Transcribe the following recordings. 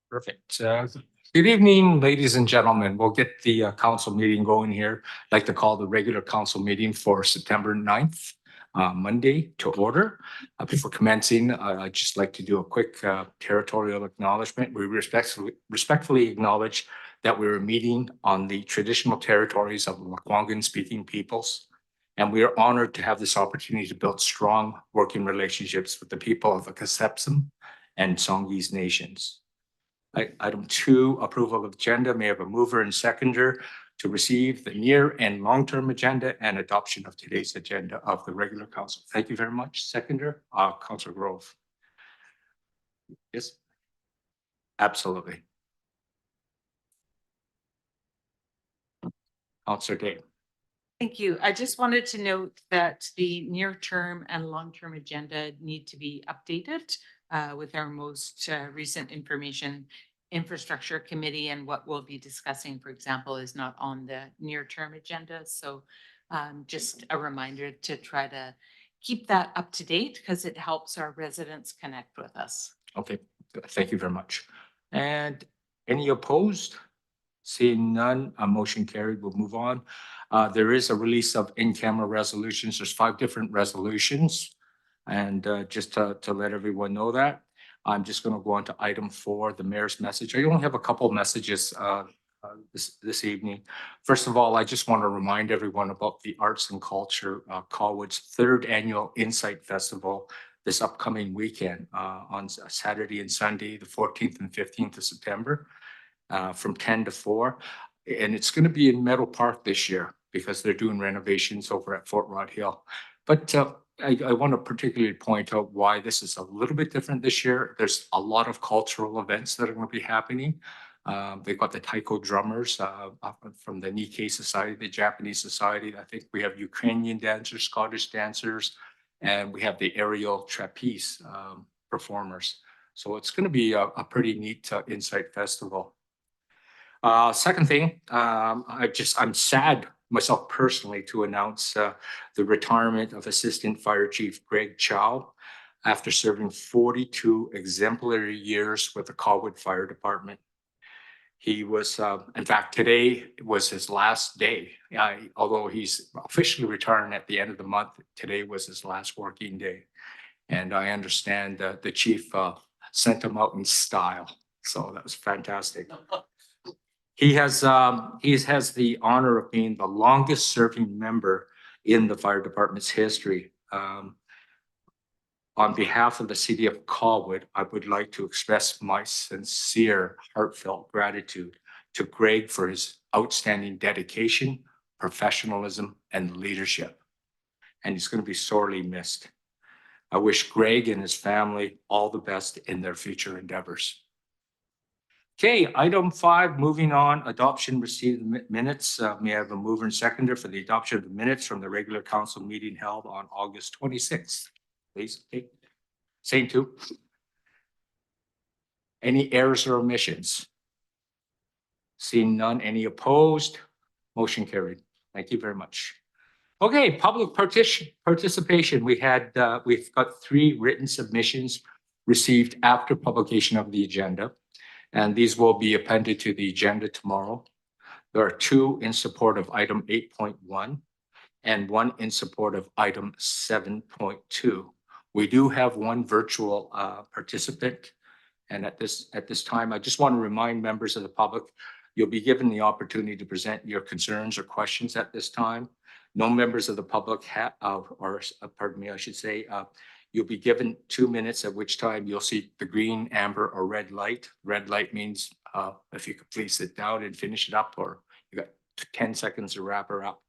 Perfect. Good evening, ladies and gentlemen. We'll get the council meeting going here. I'd like to call the regular council meeting for September 9th, Monday, to order. Before commencing, I'd just like to do a quick territorial acknowledgement. We respectfully acknowledge that we're meeting on the traditional territories of the Lekwungen-speaking peoples, and we are honored to have this opportunity to build strong working relationships with the people of the Kasepsum and Songhees nations. Item 2, approval of agenda. May I have a mover and seconder to receive the near and long-term agenda and adoption of today's agenda of the regular council. Thank you very much. Seconder, Councillor Grove. Yes, absolutely. Councillor Day. Thank you. I just wanted to note that the near-term and long-term agenda need to be updated with our most recent information. Infrastructure Committee and what we'll be discussing, for example, is not on the near-term agenda. So just a reminder to try to keep that up to date because it helps our residents connect with us. Okay, thank you very much. And any opposed? Seeing none, a motion carried. We'll move on. There is a release of in-camera resolutions. There's 5 different resolutions. And just to let everyone know that, I'm just going to go on to item 4, the mayor's message. I only have a couple of messages this evening. First of all, I just want to remind everyone about the Arts and Culture Colwood's 3rd annual Insight Festival this upcoming weekend on Saturday and Sunday, the 14th and 15th of September. From 10 to 4. And it's going to be in Meadow Park this year because they're doing renovations over at Fort Rod Hill. But I want to particularly point out why this is a little bit different this year. There's a lot of cultural events that are going to be happening. They've got the taiko drummers from the Nikkei Society, the Japanese Society. I think we have Ukrainian dancers, Scottish dancers, and we have the aerial trapeze performers. So it's going to be a pretty neat Insight Festival. Second thing, I'm sad myself personally to announce the retirement of Assistant Fire Chief Greg Chow after serving 42 exemplary years with the Colwood Fire Department. He was, in fact, today was his last day. Although he's officially retiring at the end of the month, today was his last working day. And I understand that the chief sent him out in style. So that was fantastic. He has the honor of being the longest serving member in the fire department's history. On behalf of the city of Colwood, I would like to express my sincere, heartfelt gratitude to Greg for his outstanding dedication, professionalism, and leadership. And he's going to be sorely missed. I wish Greg and his family all the best in their future endeavors. Okay, item 5, moving on, adoption received minutes. May I have a mover and seconder for the adoption of the minutes from the regular council meeting held on August 26th? Please, okay. Same 2. Any errors or omissions? Seeing none, any opposed? Motion carried. Thank you very much. Okay, public participation. We've got 3 written submissions received after publication of the agenda. And these will be appended to the agenda tomorrow. There are 2 in support of item 8.1 and 1 in support of item 7.2. We do have 1 virtual participant. And at this time, I just want to remind members of the public, you'll be given the opportunity to present your concerns or questions at this time. No members of the public you'll be given 2 minutes, at which time you'll see the green, amber, or red light. Red light means if you could please sit down and finish it up, or you got 10 seconds to wrap her up.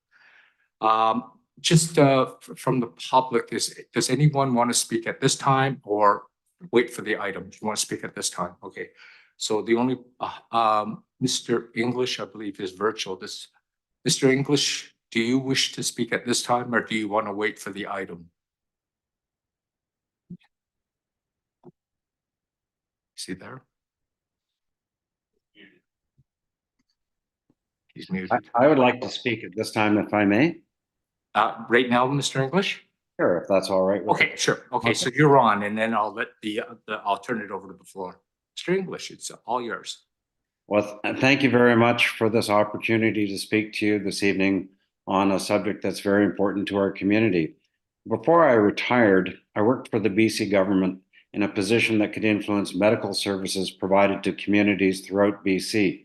Just from the public, does anyone want to speak at this time or wait for the item? You want to speak at this time? Okay. So the only, Mr. English, I believe, is virtual. Mr. English, do you wish to speak at this time, or do you want to wait for the item? See there? He's muted. I would like to speak at this time, if I may. Right now, Mr. English? Sure, if that's all right. Okay, sure. Okay, so you're on, and then I'll let I'll turn it over to the floor. Mr. English, it's all yours. Well, thank you very much for this opportunity to speak to you this evening on a subject that's very important to our community. Before I retired, I worked for the BC government in a position that could influence medical services provided to communities throughout BC.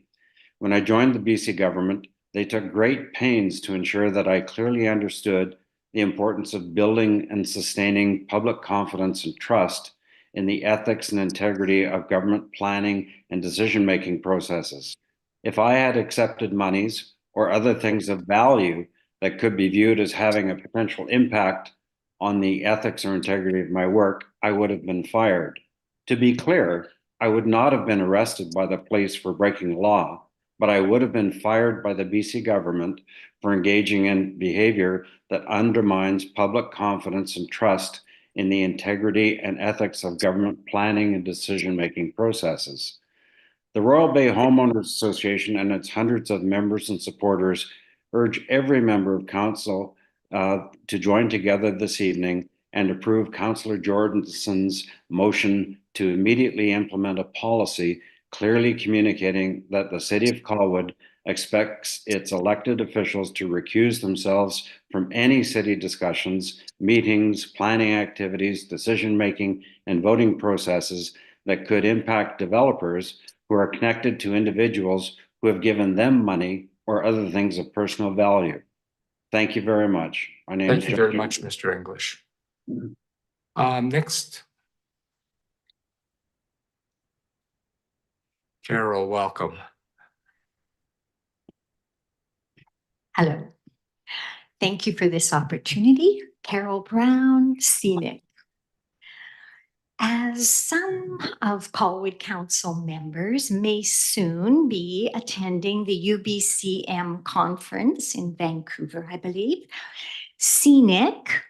When I joined the BC government, they took great pains to ensure that I clearly understood the importance of building and sustaining public confidence and trust in the ethics and integrity of government planning and decision-making processes. If I had accepted monies or other things of value that could be viewed as having a potential impact on the ethics or integrity of my work, I would have been fired. To be clear, I would not have been arrested by the police for breaking law, but I would have been fired by the BC government for engaging in behavior that undermines public confidence and trust in the integrity and ethics of government planning and decision-making processes. The Royal Bay Homeowners Association and its hundreds of members and supporters urge every member of council to join together this evening and approve Councillor Jordison's motion to immediately implement a policy clearly communicating that the City of Colwood expects its elected officials to recuse themselves from any city discussions, meetings, planning activities, decision-making, and voting processes that could impact developers who are connected to individuals who have given them money or other things of personal value. Thank you very much. My name Thank is you very much, Mr. English. Next. Carol, welcome. Hello. Thank you for this opportunity. Carol Brown, Scenic. As some of Colwood Council members may soon be attending the UBCM conference in Vancouver, I believe, Scenic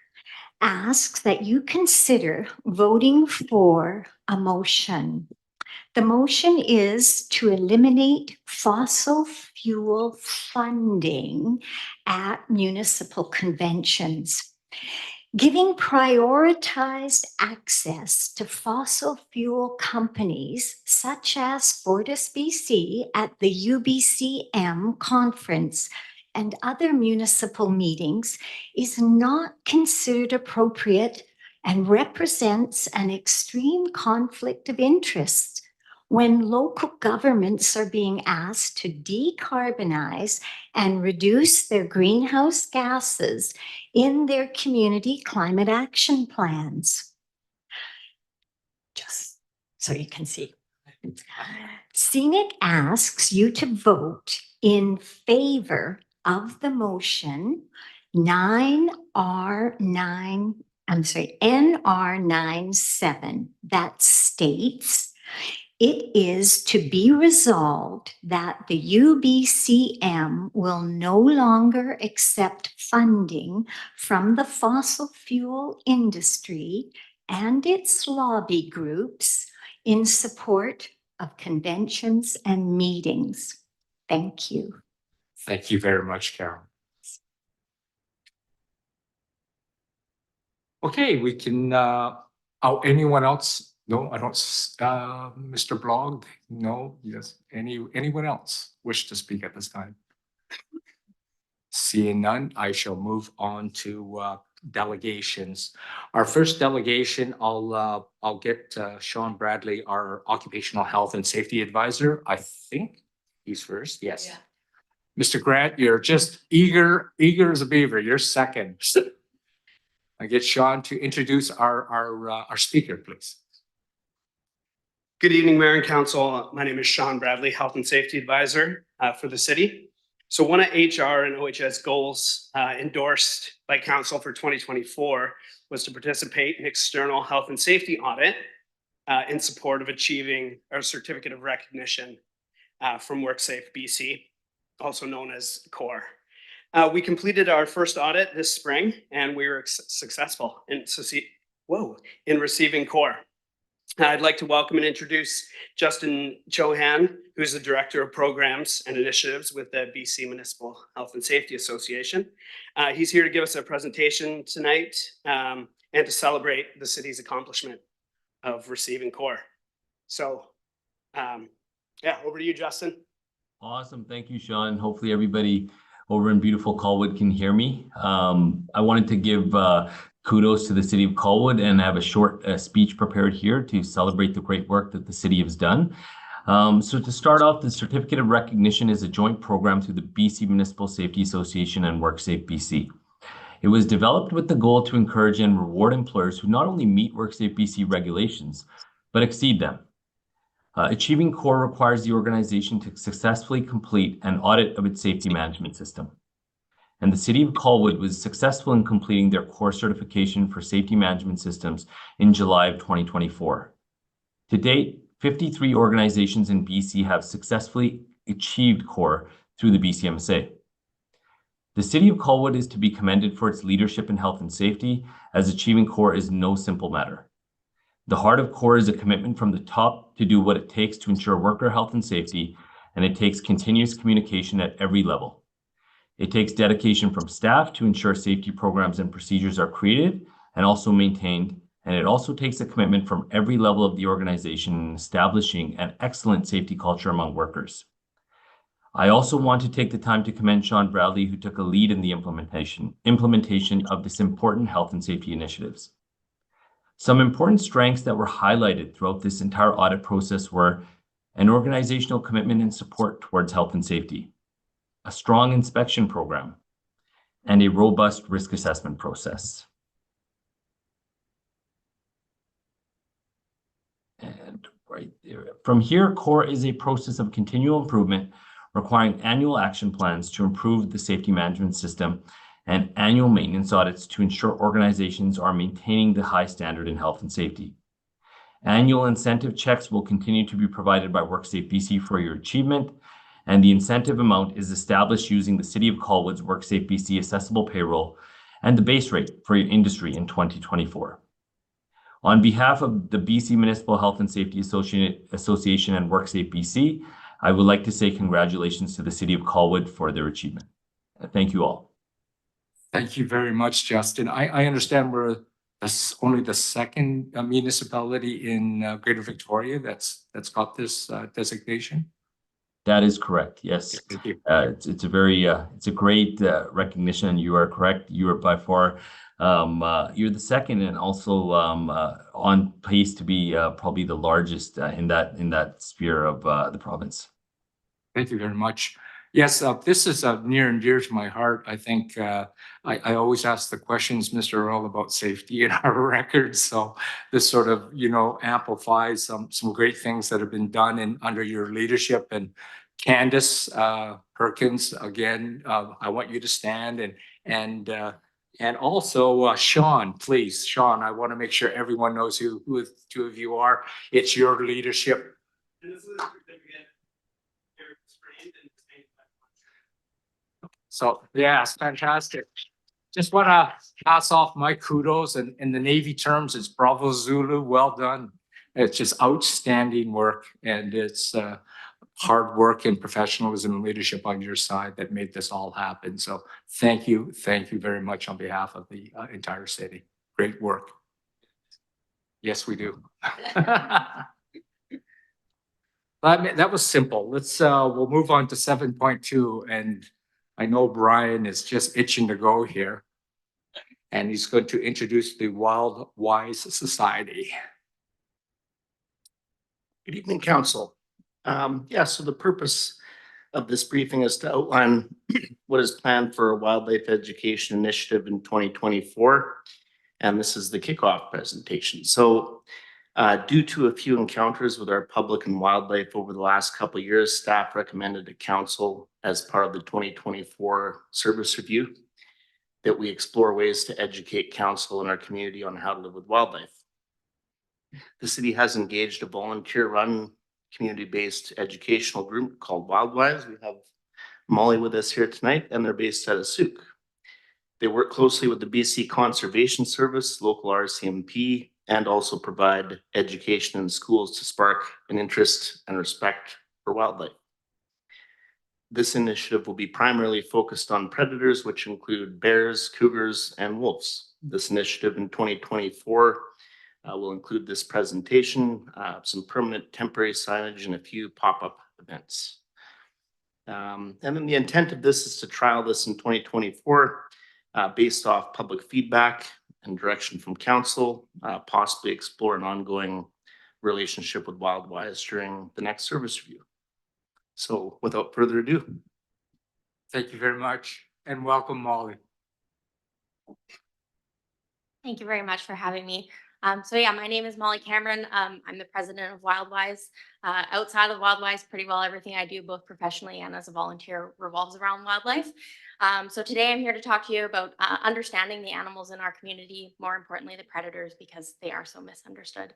asks that you consider voting for a motion. The motion is to eliminate fossil fuel funding at municipal conventions. Giving prioritized access to fossil fuel companies such as Fortis BC at the UBCM conference and other municipal meetings is not considered appropriate and represents an extreme conflict of interest when local governments are being asked to decarbonize and reduce their greenhouse gases in their community climate action plans. Just so you can see. Scenic asks you to vote in favor of the motion NR97 that states it is to be resolved that the UBCM will no longer accept funding from the fossil fuel industry and its lobby groups in support of conventions and meetings. Thank you. Thank you very much, Carol. Okay, we can, anyone else? No, I don't, Mr. Blog, no, yes, anyone else wish to speak at this time? Seeing none, I shall move on to delegations. Our first delegation, I'll get Chouhan Bradley, our occupational health and safety advisor. I think he's first, yes. Yeah. Mr. Grant, you're just eager as a beaver, you're second. I get Chouhan to introduce our speaker, please. Good evening, Mayor and Council. My name is Chouhan Bradley, Health and Safety Advisor for the city. So one of HR and OHS goals endorsed by Council for 2024 was to participate in external health and safety audit in support of achieving our certificate of recognition from WorkSafe BC, also known as CORE. We completed our first audit this spring and we were successful in receiving CORE. I'd like to welcome and introduce Justin Chouhan, who's the Director of Programs and Initiatives with the BC Municipal Health and Safety Association. He's here to give us a presentation tonight and to celebrate the city's accomplishment of receiving CORE. So Yeah, over to you, Justin. Awesome. Thank you, Sean. Hopefully everybody over in beautiful Colwood can hear me. I wanted to give kudos to the city of Colwood and have a short speech prepared here to celebrate the great work that the city has done. So to start off, the Certificate of Recognition is a joint program through the BC Municipal Safety Association and WorkSafe BC. It was developed with the goal to encourage and reward employers who not only meet WorkSafe BC regulations, but exceed them. Achieving CORE requires the organization to successfully complete an audit of its safety management system. And the City of Colwood was successful in completing their CORE certification for safety management systems in July of 2024. To date, 53 organizations in BC have successfully achieved CORE through the BCMSA. The City of Colwood is to be commended for its leadership in health and safety, as achieving CORE is no simple matter. The heart of CORE is a commitment from the top to do what it takes to ensure worker health and safety, and it takes continuous communication at every level. It takes dedication from staff to ensure safety programs and procedures are created and also maintained, and it also takes a commitment from every level of the organization in establishing an excellent safety culture among workers. I also want to take the time to commend Sean Bradley, who took a lead in the implementation of this important health and safety initiatives. Some important strengths that were highlighted throughout this entire audit process were an organizational commitment and support towards health and safety, a strong inspection program, and a robust risk assessment process. And right there. From here, CORE is a process of continual improvement requiring annual action plans to improve the safety management system and annual maintenance audits to ensure organizations are maintaining the high standard in health and safety. Annual incentive checks will continue to be provided by WorkSafe BC for your achievement, and the incentive amount is established using the City of Colwood's WorkSafe BC assessable payroll and the base rate for your industry in 2024. On behalf of the BC Municipal Health and Safety Association and WorkSafe BC, I would like to say congratulations to the City of Colwood for their achievement. Thank you all. Thank you very much, Justin. I understand we're only the second municipality in Greater Victoria that's got this designation. That is correct. Yes. Thank you. It's a great recognition, and you are correct. You are by far you're the second, and also on pace to be probably the largest in that sphere of the province. Thank you very much. Yes, this is near and dear to my heart. I think I always ask the questions, Mr. Earl, about safety in our records. So this sort of, amplifies some great things that have been done under your leadership. And Candace Perkins, again, I want you to stand, and also Sean, please. Sean, I want to make sure everyone knows who the two of you are. It's your leadership. This is a certificate. So, yes, fantastic. Just want to pass off my kudos, and in the Navy terms, it's Bravo Zulu, well done. It's just outstanding work, and it's hard work and professionalism and leadership on your side that made this all happen. So thank you very much on behalf of the entire city. Great work. Yes, we do. That was simple. We'll move on to 7.2, and I know Brian is just itching to go here, and he's going to introduce the BYLAWS Society. Good evening, Council. So the purpose of this briefing is to outline what is planned for a wildlife education initiative in 2024, and this is the kickoff presentation. So due to a few encounters with our public and wildlife over the last couple of years, staff recommended to Council as part of the 2024 service review that we explore ways to educate Council and our community on how to live with wildlife. The city has engaged a volunteer-run community-based educational group called BYLAWS. We have Molly with us here tonight, and they're based out of Souk. They work closely with the BC Conservation Service, local RCMP, and also provide education in schools to spark an interest and respect for wildlife. This initiative will be primarily focused on predators, which include bears, cougars, and wolves. This initiative in 2024 Will include this presentation, some permanent temporary signage, and a few pop-up events. And then the intent of this is to trial this in 2024, based off public feedback and direction from council, possibly explore an ongoing relationship with BYLAWS during the next service review. So without further ado. Thank you very much and welcome, Molly. Thank you very much for having me. So yeah, my name is Molly Cameron. I'm the president of BYLAWS. Outside of BYLAWS, pretty well everything I do, both professionally and as a volunteer, revolves around wildlife. So today I'm here to talk to you about understanding the animals in our community, more importantly, the predators, because they are so misunderstood.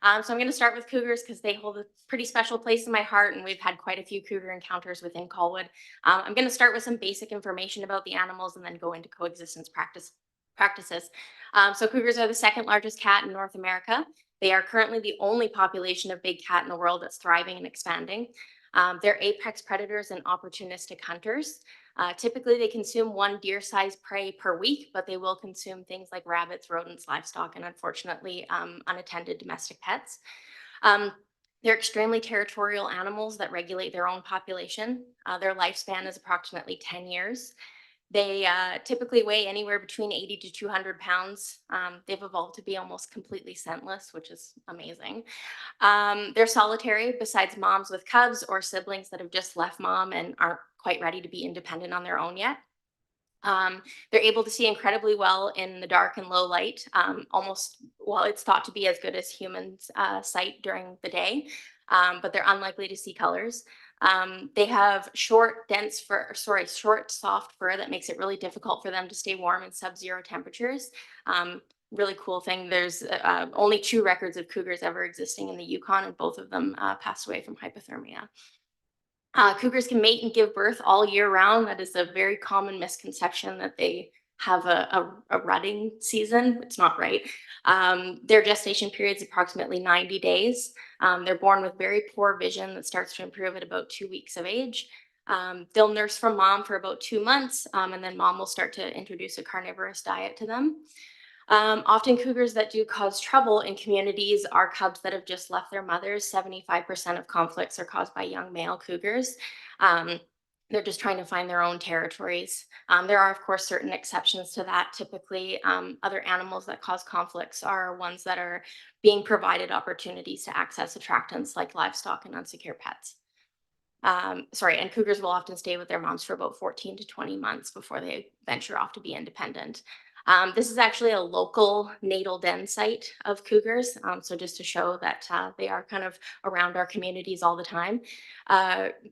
So I'm going to start with cougars because they hold a pretty special place in my heart, and we've had quite a few cougar encounters within Colwood. I'm going to start with some basic information about the animals and then go into coexistence practices. So cougars are the second largest cat in North America. They are currently the only population of big cat in the world that's thriving and expanding. They're apex predators and opportunistic hunters. Typically, they consume one deer-sized prey per week, but they will consume things like rabbits, rodents, livestock, and unfortunately, unattended domestic pets. They're extremely territorial animals that regulate their own population. Their lifespan is approximately 10 years. They typically weigh anywhere between 80 to 200 pounds. They've evolved to be almost completely scentless, which is amazing. They're solitary, besides moms with cubs or siblings that have just left mom and aren't quite ready to be independent on their own yet. They're able to see incredibly well in the dark and low light, it's thought to be as good as humans' sight during the day, but they're unlikely to see colors. They have short, soft fur that makes it really difficult for them to stay warm in sub-zero temperatures. Really cool thing, there's only 2 records of cougars ever existing in the Yukon, and both of them passed away from hypothermia. Cougars can mate and give birth all year round. That is a very common misconception that they have a rutting season. It's not right. Their gestation period is approximately 90 days. They're born with very poor vision that starts to improve at about 2 weeks of age. They'll nurse from mom for about 2 months, and then mom will start to introduce a carnivorous diet to them. Often cougars that do cause trouble in communities are cubs that have just left their mothers. 75% of conflicts are caused by young male cougars. They're just trying to find their own territories. There are, of course, certain exceptions to that. Typically, other animals that cause conflicts are ones that are being provided opportunities to access attractants like livestock and unsecure pets. And cougars will often stay with their moms for about 14 to 20 months before they venture off to be independent. This is actually a local natal den site of cougars. So just to show that they are kind of around our communities all the time.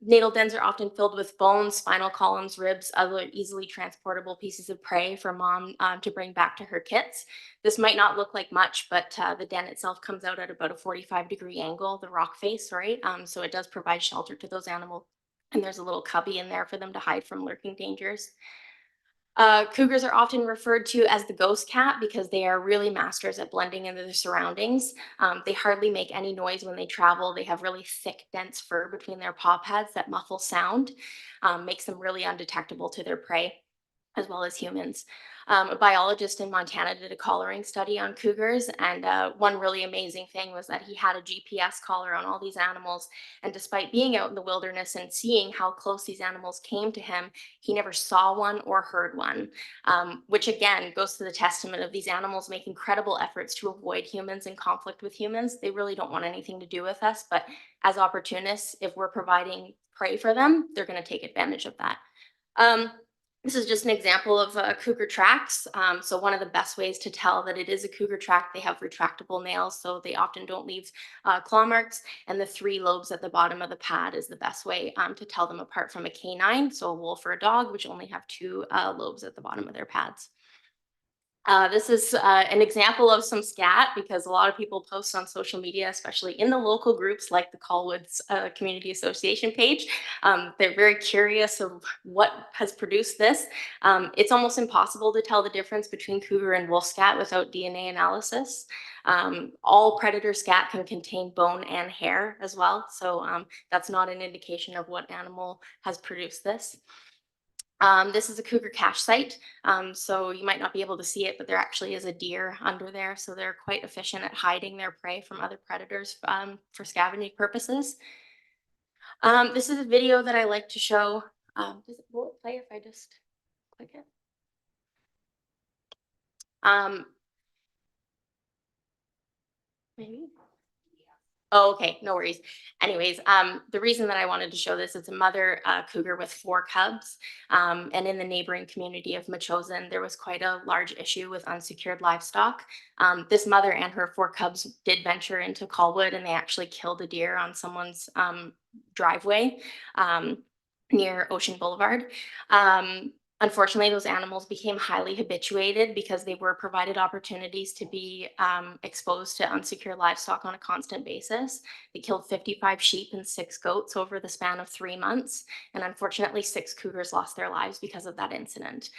Natal dens are often filled with bones, spinal columns, ribs, other easily transportable pieces of prey for mom to bring back to her kits. This might not look like much, but the den itself comes out at about a 45-degree angle, the rock face, right? So it does provide shelter to those animals. And there's a little cubby in there for them to hide from lurking dangers. Cougars are often referred to as the ghost cat because they are really masters at blending into their surroundings. They hardly make any noise when they travel. They have really thick, dense fur between their paw pads that muffle sound, makes them really undetectable to their prey, as well as humans. A biologist in Montana did a collaring study on cougars, and one really amazing thing was that he had a GPS collar on all these animals, and despite being out in the wilderness and seeing how close these animals came to him, he never saw one or heard one, which again goes to the testament of these animals make incredible efforts to avoid humans and conflict with humans. They really don't want anything to do with us, but as opportunists, if we're providing prey for them, they're going to take advantage of that. This is just an example of cougar tracks. So one of the best ways to tell that it is a cougar track, they have retractable nails, so they often don't leave claw marks. And the 3 lobes at the bottom of the pad is the best way to tell them apart from a canine. So a wolf or a dog, which only have 2 lobes at the bottom of their pads. This is an example of some scat because a lot of people post on social media, especially in the local groups like the Colwood's Community Association page. They're very curious of what has produced this. It's almost impossible to tell the difference between cougar and wolf scat without DNA analysis. All predator scat can contain bone and hair as well. So that's not an indication of what animal has produced this. This is a cougar cache site. So you might not be able to see it, but there actually is a deer under there. So they're quite efficient at hiding their prey from other predators for scavenging purposes. This is a video that I like to show. Will it play if I just click it? Maybe. Oh, okay, no worries. Anyways, the reason that I wanted to show this is a mother cougar with 4 cubs. And in the neighboring community of Machosen, there was quite a large issue with unsecured livestock. This mother and her 4 cubs did venture into Colwood, and they actually killed a deer on someone's driveway near Ocean Boulevard. Unfortunately, those animals became highly habituated because they were provided opportunities to be exposed to unsecure livestock on a constant basis. They killed 55 sheep and 6 goats over the span of 3 months. And unfortunately, 6 cougars lost their lives because of that incident.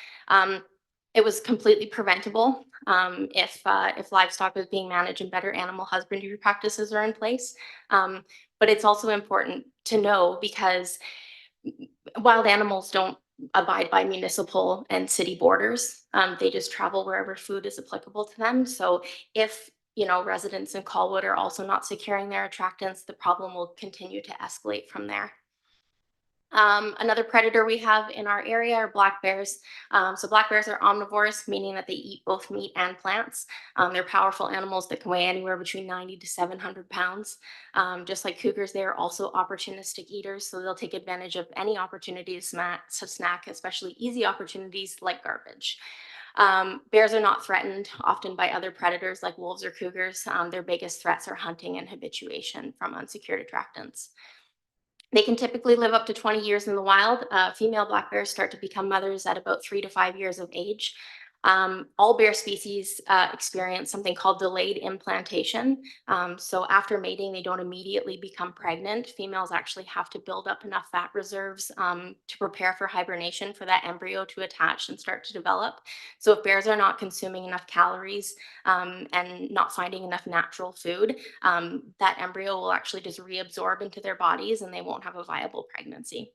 It was completely preventable if livestock was being managed and better animal husbandry practices are in place. But it's also important to know because wild animals don't abide by municipal and city borders. They just travel wherever food is applicable to them. So if residents in Colwood are also not securing their attractants, the problem will continue to escalate from there. Another predator we have in our area are black bears. So black bears are omnivores, meaning that they eat both meat and plants. They're powerful animals that can weigh anywhere between 90 to 700 pounds. Just like cougars, they are also opportunistic eaters, so they'll take advantage of any opportunity to snack, especially easy opportunities like garbage. Bears are not threatened often by other predators like wolves or cougars. Their biggest threats are hunting and habituation from unsecured attractants. They can typically live up to 20 years in the wild. Female black bears start to become mothers at about 3 to 5 years of age. All bear species experience something called delayed implantation. So after mating, they don't immediately become pregnant. Females actually have to build up enough fat reserves to prepare for hibernation for that embryo to attach and start to develop. So if bears are not consuming enough calories and not finding enough natural food, that embryo will actually just reabsorb into their bodies and they won't have a viable pregnancy.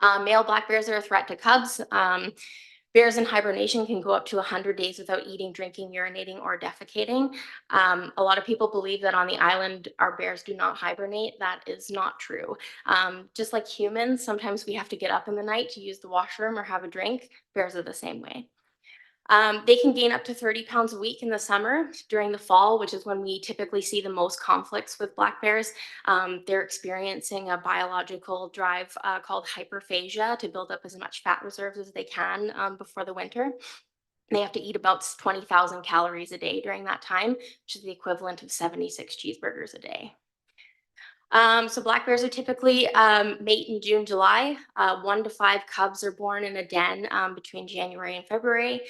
Male black bears are a threat to cubs. Bears in hibernation can go up to 100 days without eating, drinking, urinating, or defecating. A lot of people believe that on the island, our bears do not hibernate. That is not true. Just like humans, sometimes we have to get up in the night to use the washroom or have a drink. Bears are the same way. They can gain up to 30 pounds a week in the summer. During the fall, which is when we typically see the most conflicts with black bears, they're experiencing a biological drive called hyperphagia to build up as much fat reserves as they can before the winter. They have to eat about 20,000 calories a day during that time, which is the equivalent of 76 cheeseburgers a day. So black bears are typically mate in June, July. 1 to 5 cubs are born in a den between January and February.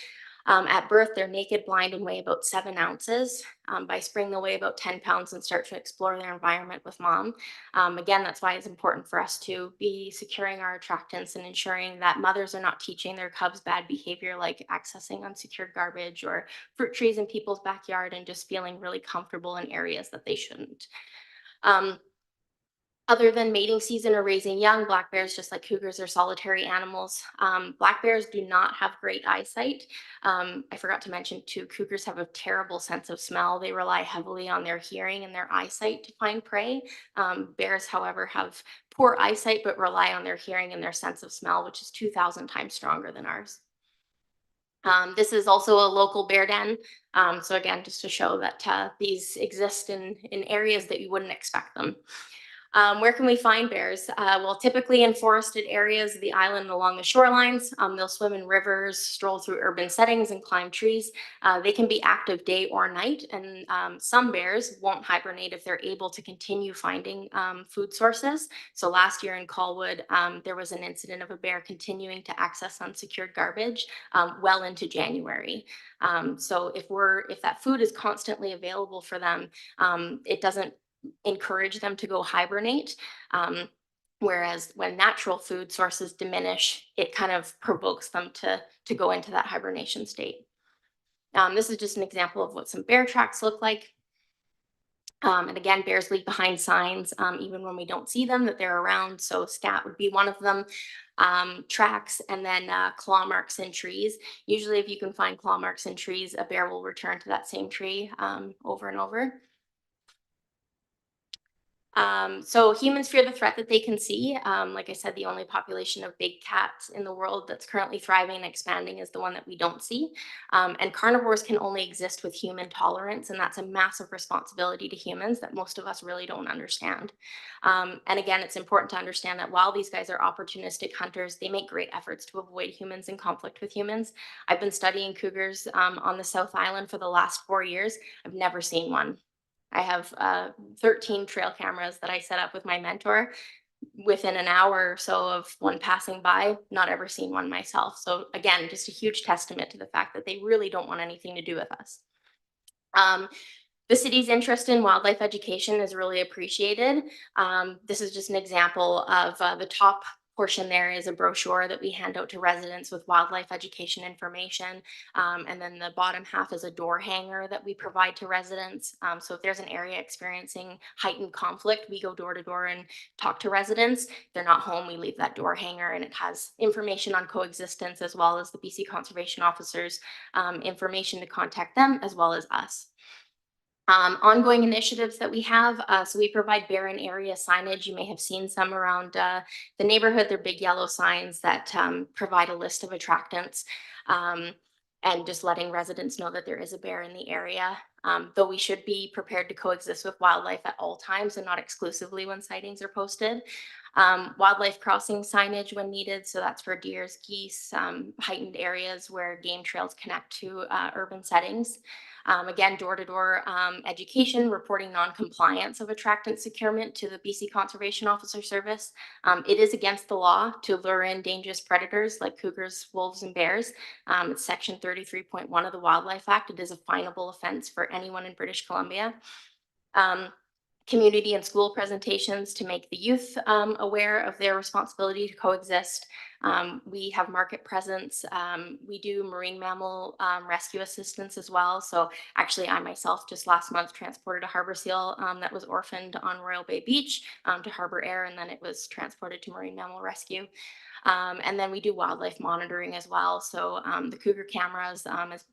At birth, they're naked, blind, and weigh about 7 ounces. By spring, they'll weigh about 10 pounds and start to explore their environment with mom. Again, that's why it's important for us to be securing our attractants and ensuring that mothers are not teaching their cubs bad behavior like accessing unsecured garbage or fruit trees in people's backyard and just feeling really comfortable in areas that they shouldn't. Other than mating season or raising young, black bears, just like cougars, are solitary animals. Black bears do not have great eyesight. I forgot to mention too, cougars have a terrible sense of smell. They rely heavily on their hearing and their eyesight to find prey. Bears, however, have poor eyesight, but rely on their hearing and their sense of smell, which is 2,000 times stronger than ours. This is also a local bear den. So again, just to show that these exist in areas that you wouldn't expect them. Where can we find bears? Well, typically in forested areas of the island along the shorelines. They'll swim in rivers, stroll through urban settings, and climb trees. They can be active day or night, and some bears won't hibernate if they're able to continue finding food sources. So last year in Colwood, there was an incident of a bear continuing to access unsecured garbage well into January. So if that food is constantly available for them, it doesn't encourage them to go hibernate. Whereas when natural food sources diminish, it kind of provokes them to go into that hibernation state. This is just an example of what some bear tracks look like. And again, bears leave behind signs, even when we don't see them, that they're around. So scat would be one of them. Tracks, and then claw marks in trees. Usually if you can find claw marks in trees, a bear will return to that same tree over and over. So humans fear the threat that they can see. Like I said, the only population of big cats in the world that's currently thriving and expanding is the one that we don't see. And carnivores can only exist with human tolerance, and that's a massive responsibility to humans that most of us really don't understand. And again, it's important to understand that while these guys are opportunistic hunters, they make great efforts to avoid humans and conflict with humans. I've been studying cougars on the South Island for the last 4 years. I've never seen one. I have 13 trail cameras that I set up with my mentor. Within an hour or so of one passing by, not ever seen one myself. So again, just a huge testament to the fact that they really don't want anything to do with us. The city's interest in wildlife education is really appreciated. This is just an example of the top portion there is a brochure that we hand out to residents with wildlife education information. And then the bottom half is a door hanger that we provide to residents. So if there's an area experiencing heightened conflict, we go door to door and talk to residents. If they're not home, we leave that door hanger, and it has information on coexistence as well as the BC Conservation Officers information to contact them as well as us. Ongoing initiatives that we have. So we provide barren area signage. You may have seen some around the neighborhood. They're big yellow signs that provide a list of attractants and just letting residents know that there is a bear in the area. Though we should be prepared to coexist with wildlife at all times and not exclusively when sightings are posted. Wildlife crossing signage when needed. So that's for deers, geese, heightened areas where game trails connect to urban settings. Again, door-to-door education, reporting non-compliance of attractant securement to the BC Conservation Officer Service. It is against the law to lure in dangerous predators like cougars, wolves, and bears. It's section 33.1 of the Wildlife Act. It is a finable offense for anyone in British Columbia. Community and school presentations to make the youth aware of their responsibility to coexist. We have market presence. We do marine mammal rescue assistance as well. So actually I myself just last month transported a harbor seal that was orphaned on Royal Bay Beach to Harbor Air, and then it was transported to marine mammal rescue. And then we do wildlife monitoring as well. So the cougar cameras as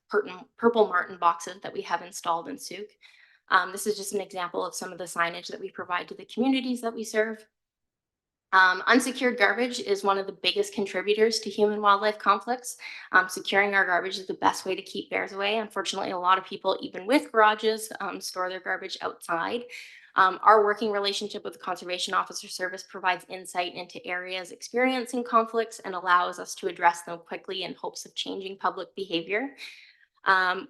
purple martin boxes that we have installed in Souk. This is just an example of some of the signage that we provide to the communities that we serve. Unsecured garbage is one of the biggest contributors to human-wildlife conflicts. Securing our garbage is the best way to keep bears away. Unfortunately, a lot of people, even with garages, store their garbage outside. Our working relationship with the Conservation Officer Service provides insight into areas experiencing conflicts and allows us to address them quickly in hopes of changing public behavior.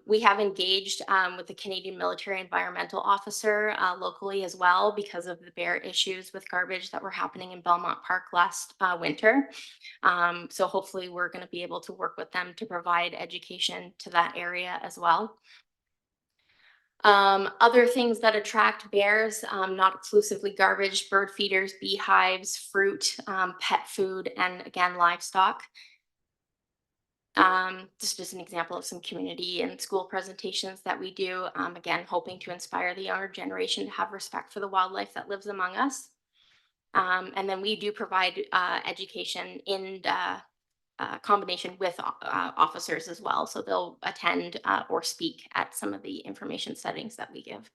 We have engaged with the Canadian Military Environmental Officer locally as well because of the bear issues with garbage that were happening in Belmont Park last winter. So hopefully we're going to be able to work with them to provide education to that area as well. Other things that attract bears, not exclusively garbage, bird feeders, beehives, fruit, pet food, and again, livestock. This is just an example of some community and school presentations that we do, again, hoping to inspire the younger generation to have respect for the wildlife that lives among us. And then we do provide education in combination with officers as well. So they'll attend or speak at some of the information settings that we give.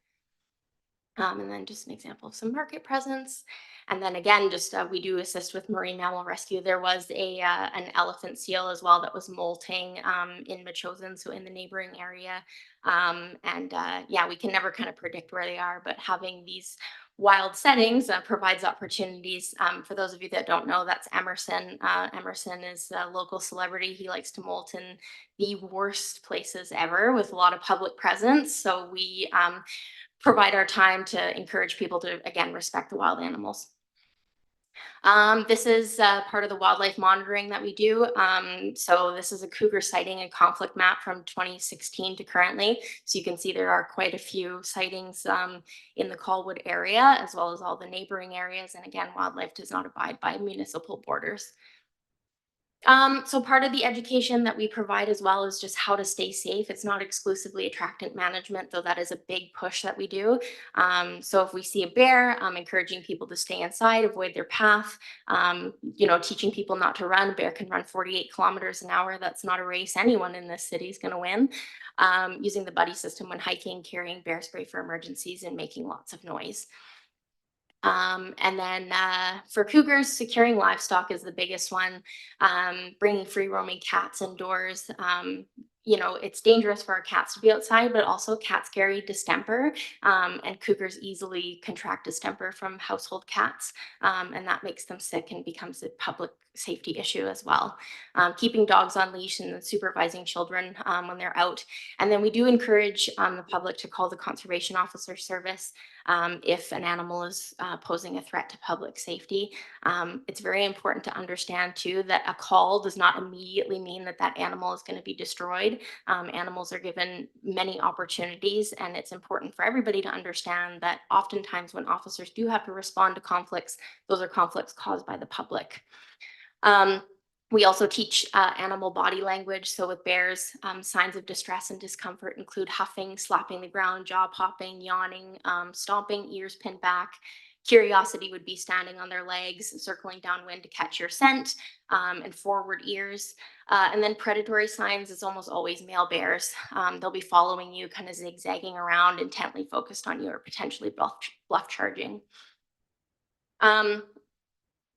And then just an example of some market presence. And then again, just we do assist with marine mammal rescue. There was an elephant seal as well that was molting in Machosen, so in the neighboring area. Yeah, we can never kind of predict where they are, but having these wild settings provides opportunities. For those of you that don't know, that's Emerson. Emerson is a local celebrity. He likes to molt in the worst places ever with a lot of public presence. So we provide our time to encourage people to, again, respect the wild animals. This is part of the wildlife monitoring that we do. So this is a cougar sighting and conflict map from 2016 to currently. So you can see there are quite a few sightings in the Colwood area, as well as all the neighboring areas. And again, wildlife does not abide by municipal borders. So part of the education that we provide as well is just how to stay safe. It's not exclusively attractant management, though that is a big push that we do. So if we see a bear, encouraging people to stay inside, avoid their path, teaching people not to run. A bear can run 48 kilometers an hour. That's not a race anyone in this city is going to win. Using the buddy system when hiking, carrying bear spray for emergencies, and making lots of noise. And then for cougars, securing livestock is the biggest one. Bringing free roaming cats indoors. It's dangerous for our cats to be outside, but also cats carry distemper, and cougars easily contract distemper from household cats, and that makes them sick and becomes a public safety issue as well. Keeping dogs on leash and supervising children when they're out. And then we do encourage the public to call the Conservation Officer Service if an animal is posing a threat to public safety. It's very important to understand too that a call does not immediately mean that that animal is going to be destroyed. Animals are given many opportunities, and it's important for everybody to understand that oftentimes when officers do have to respond to conflicts, those are conflicts caused by the public. We also teach animal body language. So with bears, signs of distress and discomfort include huffing, slapping the ground, jaw popping, yawning, stomping, ears pinned back. Curiosity would be standing on their legs, circling downwind to catch your scent, and forward ears. And then predatory signs is almost always male bears. They'll be following you, kind of zigzagging around, intently focused on you, or potentially bluff charging.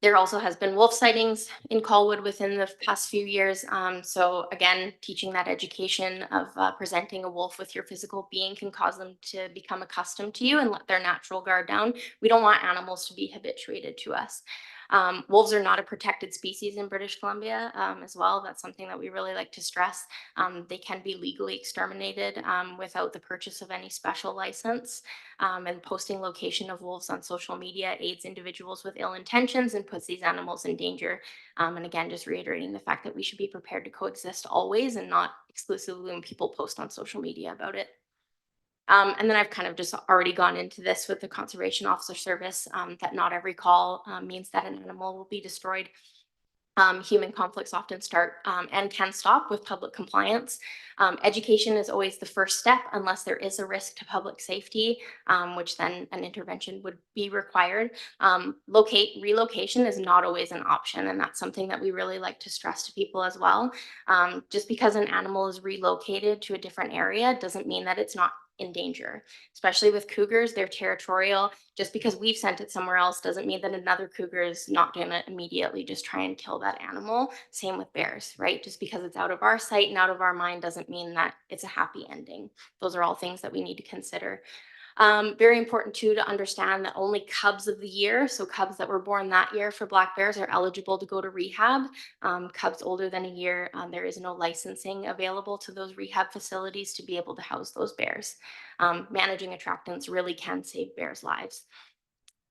There also has been wolf sightings in Colwood within the past few years. So again, teaching that education of presenting a wolf with your physical being can cause them to become accustomed to you and let their natural guard down. We don't want animals to be habituated to us. Wolves are not a protected species in British Columbia as well. That's something that we really like to stress. They can be legally exterminated without the purchase of any special license. And posting location of wolves on social media aids individuals with ill intentions and puts these animals in danger. And again, just reiterating the fact that we should be prepared to coexist always and not exclusively when people post on social media about it. And then I've kind of just already gone into this with the Conservation Officer Service, that not every call means that an animal will be destroyed. Human conflicts often start and can stop with public compliance. Education is always the first step unless there is a risk to public safety, which then an intervention would be required. Relocation is not always an option, and that's something that we really like to stress to people as well. Just because an animal is relocated to a different area doesn't mean that it's not in danger, especially with cougars. They're territorial. Just because we've sent it somewhere else doesn't mean that another cougar is not going to immediately just try and kill that animal. Same with bears, right? Just because it's out of our sight and out of our mind doesn't mean that it's a happy ending. Those are all things that we need to consider. Very important too to understand that only cubs of the year, so cubs that were born that year for black bears, are eligible to go to rehab. Cubs older than a year, there is no licensing available to those rehab facilities to be able to house those bears. Managing attractants really can save bears' lives.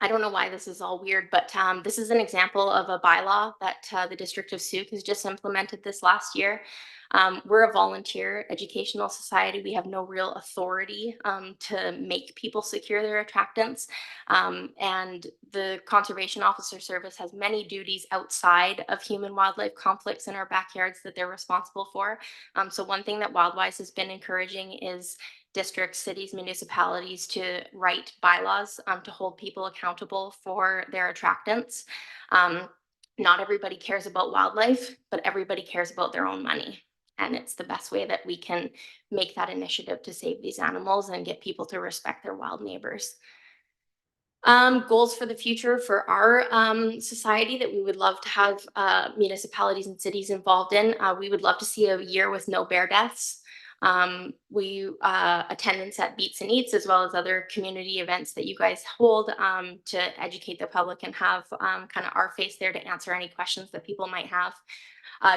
I don't know why this is all weird, but this is an example of a bylaw that the District of Sauk has just implemented this last year. We're a volunteer educational society. We have no real authority to make people secure their attractants. And the Conservation Officer Service has many duties outside of human-wildlife conflicts in our backyards that they're responsible for. So one thing that WildWise has been encouraging is districts, cities, municipalities to write bylaws to hold people accountable for their attractants. Not everybody cares about wildlife, but everybody cares about their own money. And it's the best way that we can make that initiative to save these animals and get people to respect their wild neighbors. Goals for the future for our society that we would love to have municipalities and cities involved in. We would love to see a year with no bear deaths. Attendance at Beats and Eats, as well as other community events that you guys hold to educate the public and have kind of our face there to answer any questions that people might have.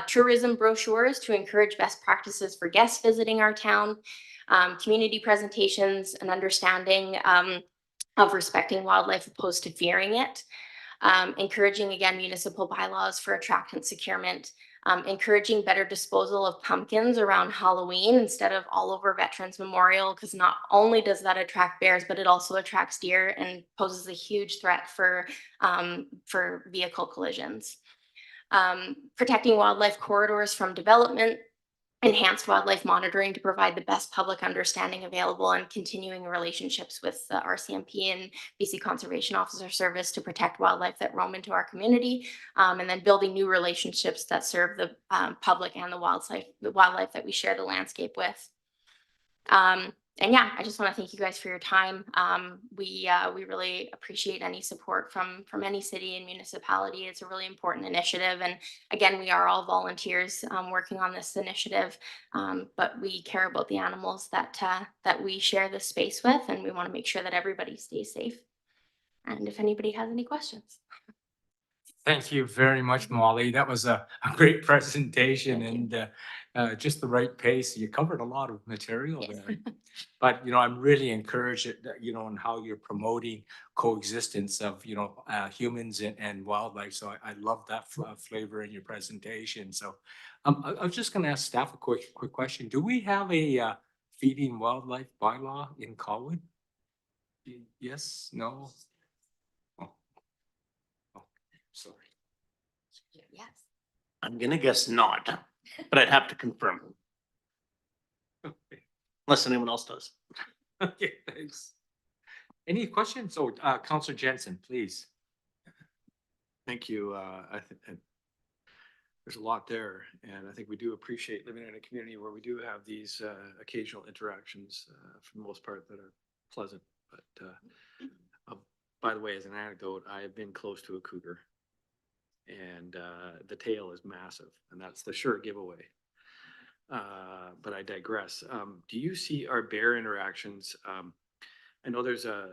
Tourism brochures to encourage best practices for guests visiting our town. Community presentations and understanding of respecting wildlife opposed to fearing it. Encouraging, again, municipal bylaws for attractant securement. Encouraging better disposal of pumpkins around Halloween instead of all over Veterans Memorial, because not only does that attract bears, but it also attracts deer and poses a huge threat for vehicle collisions. Protecting wildlife corridors from development, enhanced wildlife monitoring to provide the best public understanding available, and continuing relationships with the RCMP and BC Conservation Officer Service to protect wildlife that roam into our community, and then building new relationships that serve the public and the wildlife that we share the landscape with. And yeah, I just want to thank you guys for your time. We really appreciate any support from any city and municipality. It's a really important initiative, and again, we are all volunteers working on this initiative, but we care about the animals that we share this space with, and we want to make sure that everybody stays safe. And if anybody has any questions. Thank you very much, Molly. That was a great presentation Thank and just the right pace. You covered a lot of material Yes. there. But, I'm really encouraged that, on how you're promoting coexistence of, humans and wildlife. So I love that flavor in your presentation. So I was just going to ask staff a quick question. Do we have a feeding wildlife bylaw in Colwood? Yes, no? Sorry. Yes. I'm gonna guess not, but I'd have to confirm. Unless anyone else does. Okay, thanks. Any questions? So, Councillor Jensen, please. Thank you. I think there's a lot there, and I think we do appreciate living in a community where we do have these occasional interactions, for the most part, that are pleasant. But by the way, as an anecdote, I have been close to a cougar, and the tail is massive, and that's the sure giveaway. But I digress. Do you see our bear interactions? I know there's a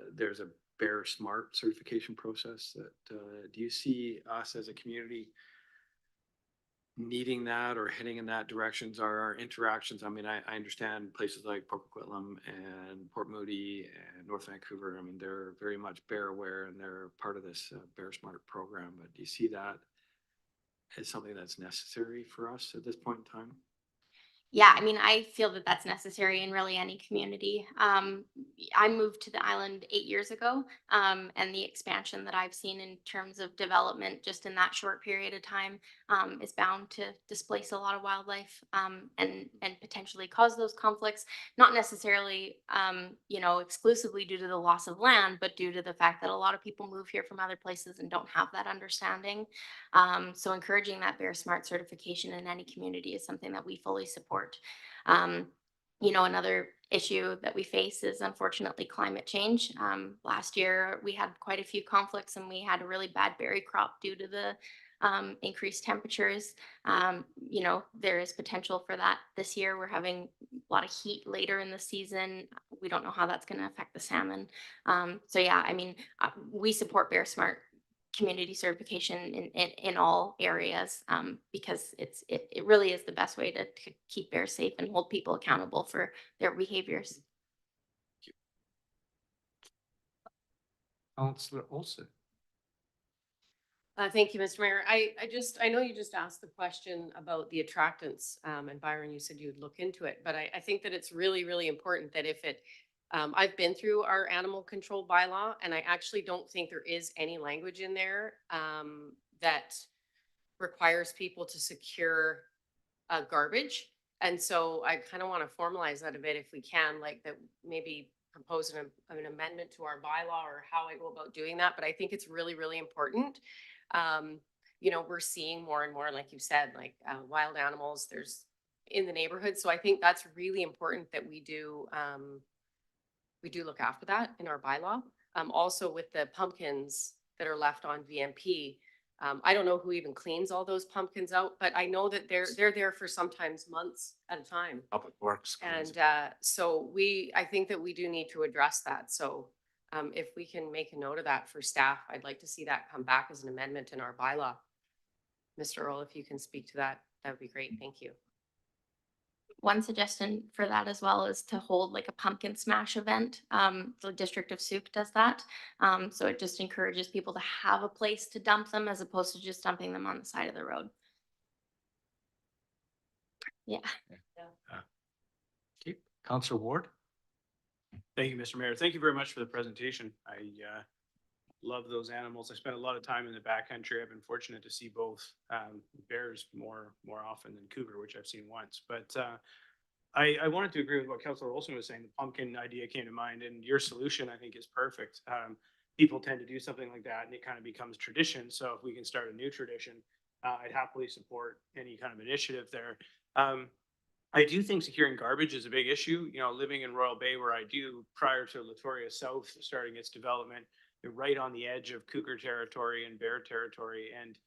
Bear Smart certification process. That do you see us as a community needing that or heading in that directions? Are our interactions? I mean, I understand places like Port Coquitlam and Port Moody and North Vancouver. I mean, they're very much bear aware and they're part of this Bear Smart program. But do you see that as something that's necessary for us at this point in time? Yeah, I mean, I feel that that's necessary in really any community. I moved to the island 8 years ago, and the expansion that I've seen in terms of development just in that short period of time is bound to displace a lot of wildlife and potentially cause those conflicts. Not necessarily, exclusively due to the loss of land, but due to the fact that a lot of people move here from other places and don't have that understanding. So encouraging that Bear Smart certification in any community is something that we fully support. Another issue that we face is unfortunately climate change. Last year, we had quite a few conflicts and we had a really bad berry crop due to the increased temperatures. There is potential for that this year. We're having a lot of heat later in the season. We don't know how that's going to affect the salmon. We support Bear Smart community certification in all areas because it really is the best way to keep bears safe and hold people accountable for their behaviors. Councillor Olsen. Thank you, Mr. Mayor. I know you just asked the question about the attractants, and Byron, you said you'd look into it, but I think that it's really, really important that I've been through our animal control bylaw, and I actually don't think there is any language in there that requires people to secure garbage. And so I kind of want to formalize that a bit if we can, like that maybe propose an amendment to our bylaw or how I go about doing that. But I think it's really, really important. We're seeing more and more, like you said, like wild animals there's in the neighborhood. So I think that's really important that we do look after that in our bylaw. Also with the pumpkins that are left on VMP, I don't know who even cleans all those pumpkins out, but I know that they're there for sometimes months at a time. Public Works. And I think that we do need to address that. So if we can make a note of that for staff, I'd like to see that come back as an amendment in our bylaw. Mr. Earl, if you can speak to that, that would be great. Thank you. One suggestion for that as well is to hold like a pumpkin smash event. The District of Souk does that. So it just encourages people to have a place to dump them as opposed to just dumping them on the side of the road. Yeah. Okay. Councillor Ward. Thank you, Mr. Mayor. Thank you very much for the presentation. I love those animals. I spent a lot of time in the backcountry. I've been fortunate to see both bears more often than cougar, which I've seen once. But I wanted to agree with what Councillor Olson was saying. The pumpkin idea came to mind, and your solution, I think, is perfect. People tend to do something like that, and it kind of becomes tradition. So if we can start a new tradition, I'd happily support any kind of initiative there. I do think securing garbage is a big issue. You know, living in Royal Bay where I do, prior to Latoria South starting its development, you're right on the edge of cougar territory and bear territory. And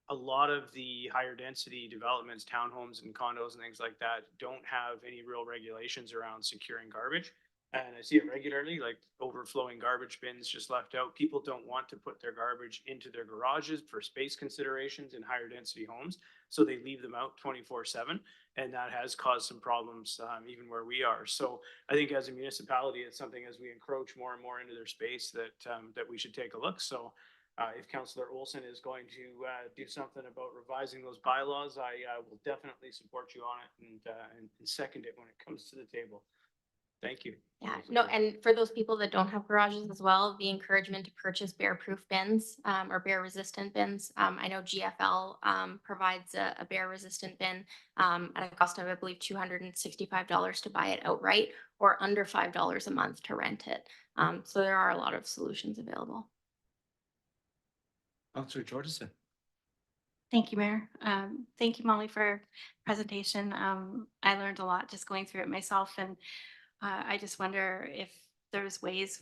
a lot of the higher density developments, townhomes and condos and things like that, don't have any real regulations around securing garbage. And I see it regularly, like overflowing garbage bins just left out. People don't want to put their garbage into their garages for space considerations in higher density homes. So they leave them out 24/7. And that has caused some problems even where we are. So I think as a municipality, it's something as we encroach more and more into their space that that we should take a look. So if Councillor Olson is going to do something about revising those bylaws, I will definitely support you on it and second it when it comes to the table. Thank you. Yeah, no, and for those people that don't have garages as well, the encouragement to purchase bear-proof bins or bear-resistant bins. I know GFL provides a bear-resistant bin at a cost of, I believe, $265 to buy it outright, or under $5 a month to rent it. So there are a lot of solutions available. Councillor Jordison. Thank you, Mayor. Thank you, Molly, for presentation. I learned a lot just going through it myself, and I just wonder if there's ways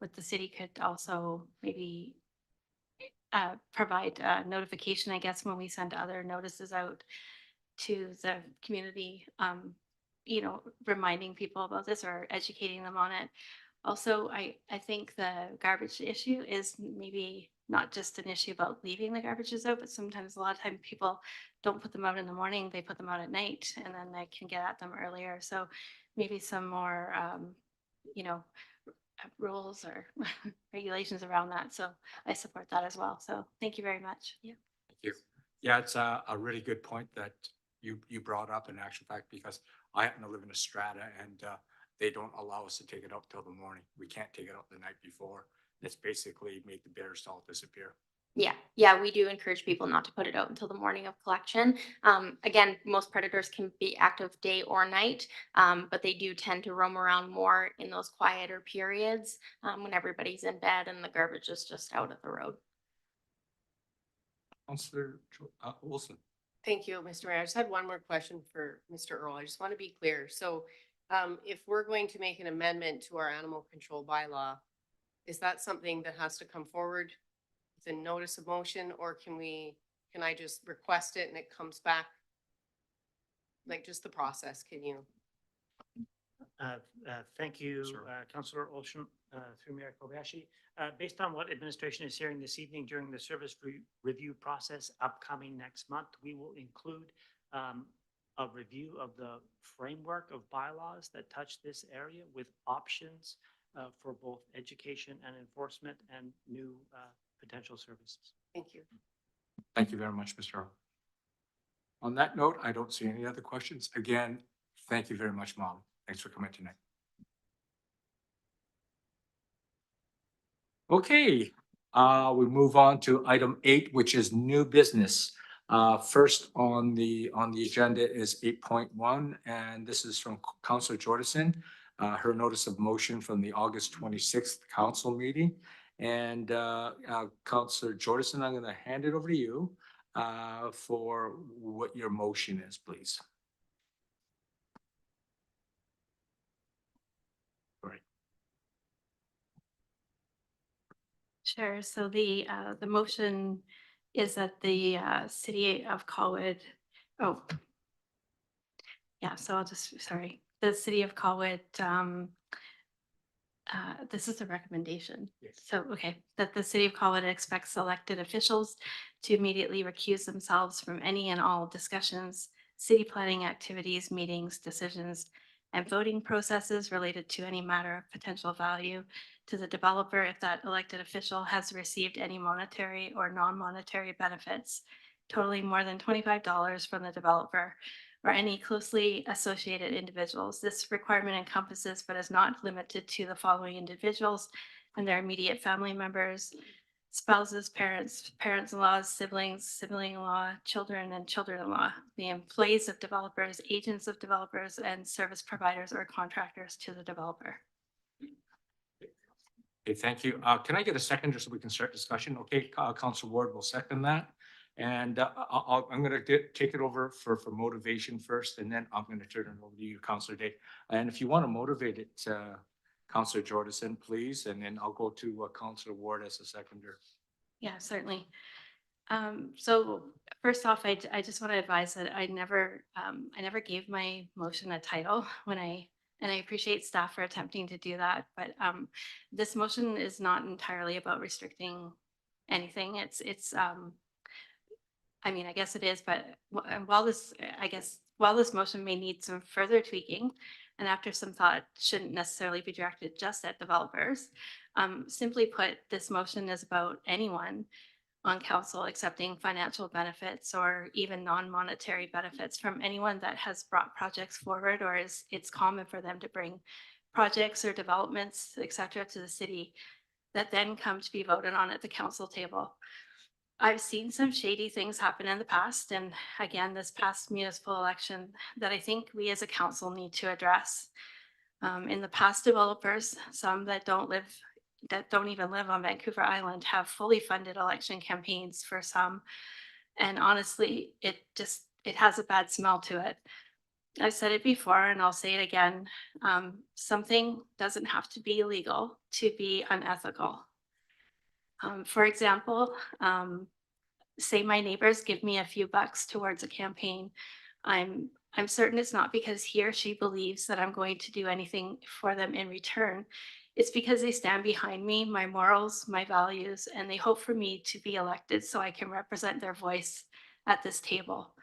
with the city could also maybe provide notification, I guess, when we send other notices out to the community, you know, reminding people about this or educating them on it. Also, I think the garbage issue is maybe not just an issue about leaving the garbages out, but sometimes a lot of time people don't put them out in the morning, they put them out at night, and then they can get at them earlier. So maybe some more, you know, rules or regulations around that. So I support that as well. So thank you very much. Yeah. Thank you. Yeah, it's a really good point that you brought up in actual fact, because I happen to live in a strata and they don't allow us to take it out till the morning. We can't take it out the night before. It's basically make the bears all disappear. Yeah, we do encourage people not to put it out until the morning of collection. Again, most predators can be active day or night, but they do tend to roam around more in those quieter periods when everybody's in bed and the garbage is just out of the road. Councillor Olson. Thank you, Mr. Mayor. I just had one more question for Mr. Earl. I just want to be clear. So if we're going to make an amendment to our animal control bylaw, is that something that has to come forward with a notice of motion, or can I just request it and it comes back? Like just the process, can you? Thank you, Sure. Councillor Olson, through Mayor Kobayashi. Based on what administration is hearing this evening during the service review process upcoming next month, we will include a review of the framework of bylaws that touch this area with options for both education and enforcement and new potential services. Thank you. Thank you very much, Mr. Earl. On that note, I don't see any other questions. Again, thank you very much, Molly. Thanks for coming tonight. Okay, we move on to item 8, which is new business. First on the agenda is 8.1, and this is from Councillor Jordison. Her notice of motion from the August 26th council meeting. And Councillor Jordison, I'm going to hand it over to you for what your motion is, please. Right. Sure. So the motion is that the city of Colwood, so I'll just, sorry, the city of Colwood, this is a recommendation. Yes. So, okay, that the city of Colwood expects elected officials to immediately recuse themselves from any and all discussions, city planning activities, meetings, decisions, and voting processes related to any matter of potential value to the developer if that elected official has received any monetary or non-monetary benefits totaling more than $25 from the developer or any closely associated individuals. This requirement encompasses but is not limited to the following individuals: and their immediate family members, spouses, parents, parents-in-law, siblings, sibling-in-law, children, and children-in-law, the employees of developers, agents of developers, and service providers or contractors to the developer. Okay, thank you. Can I get a second just so we can start discussion? Okay, Council Ward will second that. And I'm going to take it over for motivation first, and then I'm going to turn it over to you, Councillor Day. And if you want to motivate it, Councillor Jordison, please, and then I'll go to Councillor Ward as a seconder. Yeah, certainly. So first off, I just want to advise that I never gave my motion a title and I appreciate staff for attempting to do that, but this motion is not entirely about restricting anything. I mean, I guess it is, but while this motion may need some further tweaking, and after some thought, shouldn't necessarily be directed just at developers. Simply put, this motion is about anyone on council accepting financial benefits or even non-monetary benefits from anyone that has brought projects forward, or it's common for them to bring projects or developments, et cetera, to the city that then come to be voted on at the council table. I've seen some shady things happen in the past, and again, this past municipal election, that I think we as a council need to address. In the past, developers, some that don't even live on Vancouver Island, have fully funded election campaigns for some. And honestly, it has a bad smell to it. I've said it before and I'll say it again. Something doesn't have to be illegal to be unethical. For example, say my neighbors give me a few bucks towards a campaign. I'm certain it's not because he or she believes that I'm going to do anything for them in return. It's because they stand behind me, my morals, my values, and they hope for me to be elected so I can represent their voice at this table.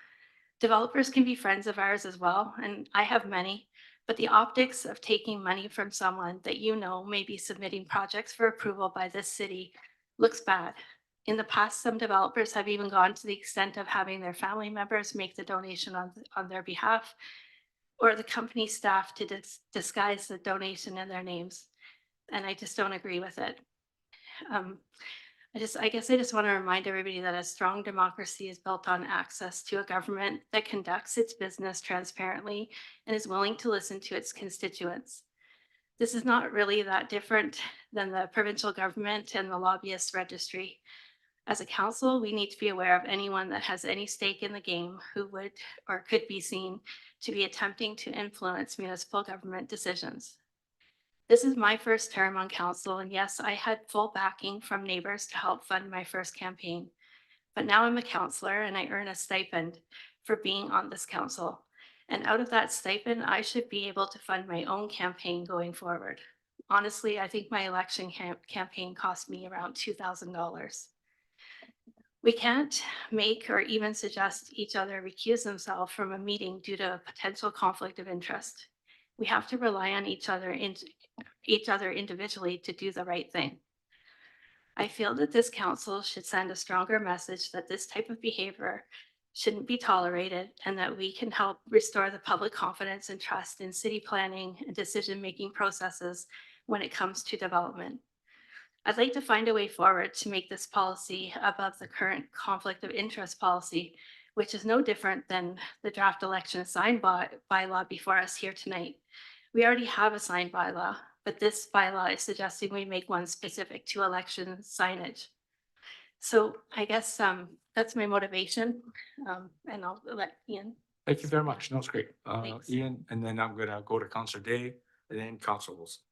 Developers can be friends of ours as well, and I have many, but the optics of taking money from someone that you know may be submitting projects for approval by this city looks bad. In the past, some developers have even gone to the extent of having their family members make the donation on their behalf, or the company staff to disguise the donation in their names. And I just don't agree with it. I guess I just want to remind everybody that a strong democracy is built on access to a government that conducts its business transparently and is willing to listen to its constituents. This is not really that different than the provincial government and the lobbyist registry. As a council, we need to be aware of anyone that has any stake in the game who would or could be seen to be attempting to influence municipal government decisions. This is my first term on council, and yes, I had full backing from neighbors to help fund my first campaign. But now I'm a councillor and I earn a stipend for being on this council. And out of that stipend, I should be able to fund my own campaign going forward. Honestly, I think my election campaign cost me around $2,000. We can't make or even suggest each other recuse themselves from a meeting due to a potential conflict of interest. We have to rely on each other individually to do the right thing. I feel that this council should send a stronger message that this type of behavior shouldn't be tolerated and that we can help restore the public confidence and trust in city planning and decision-making processes when it comes to development. I'd like to find a way forward to make this policy above the current conflict of interest policy, which is no different than the draft election sign bylaw before us here tonight. We already have a signed bylaw, but this bylaw is suggesting we make one specific to election signage. So I guess that's my motivation, and I'll let Ian. Thank you very much. No, it's great. Thanks. Ian, and then I'm going to go to Councillor Day and then Councillor Wilson.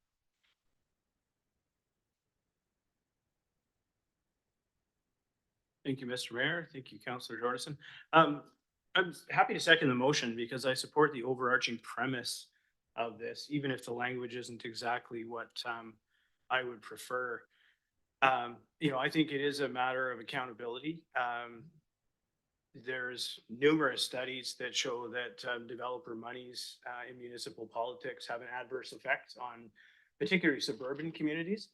Thank you, Mr. Mayor. Thank you, Councillor Jordison. I'm happy to second the motion because I support the overarching premise of this, even if the language isn't exactly what I would prefer. I think it is a matter of accountability. There's numerous studies that show that developer monies in municipal politics have an adverse effect on particularly suburban communities.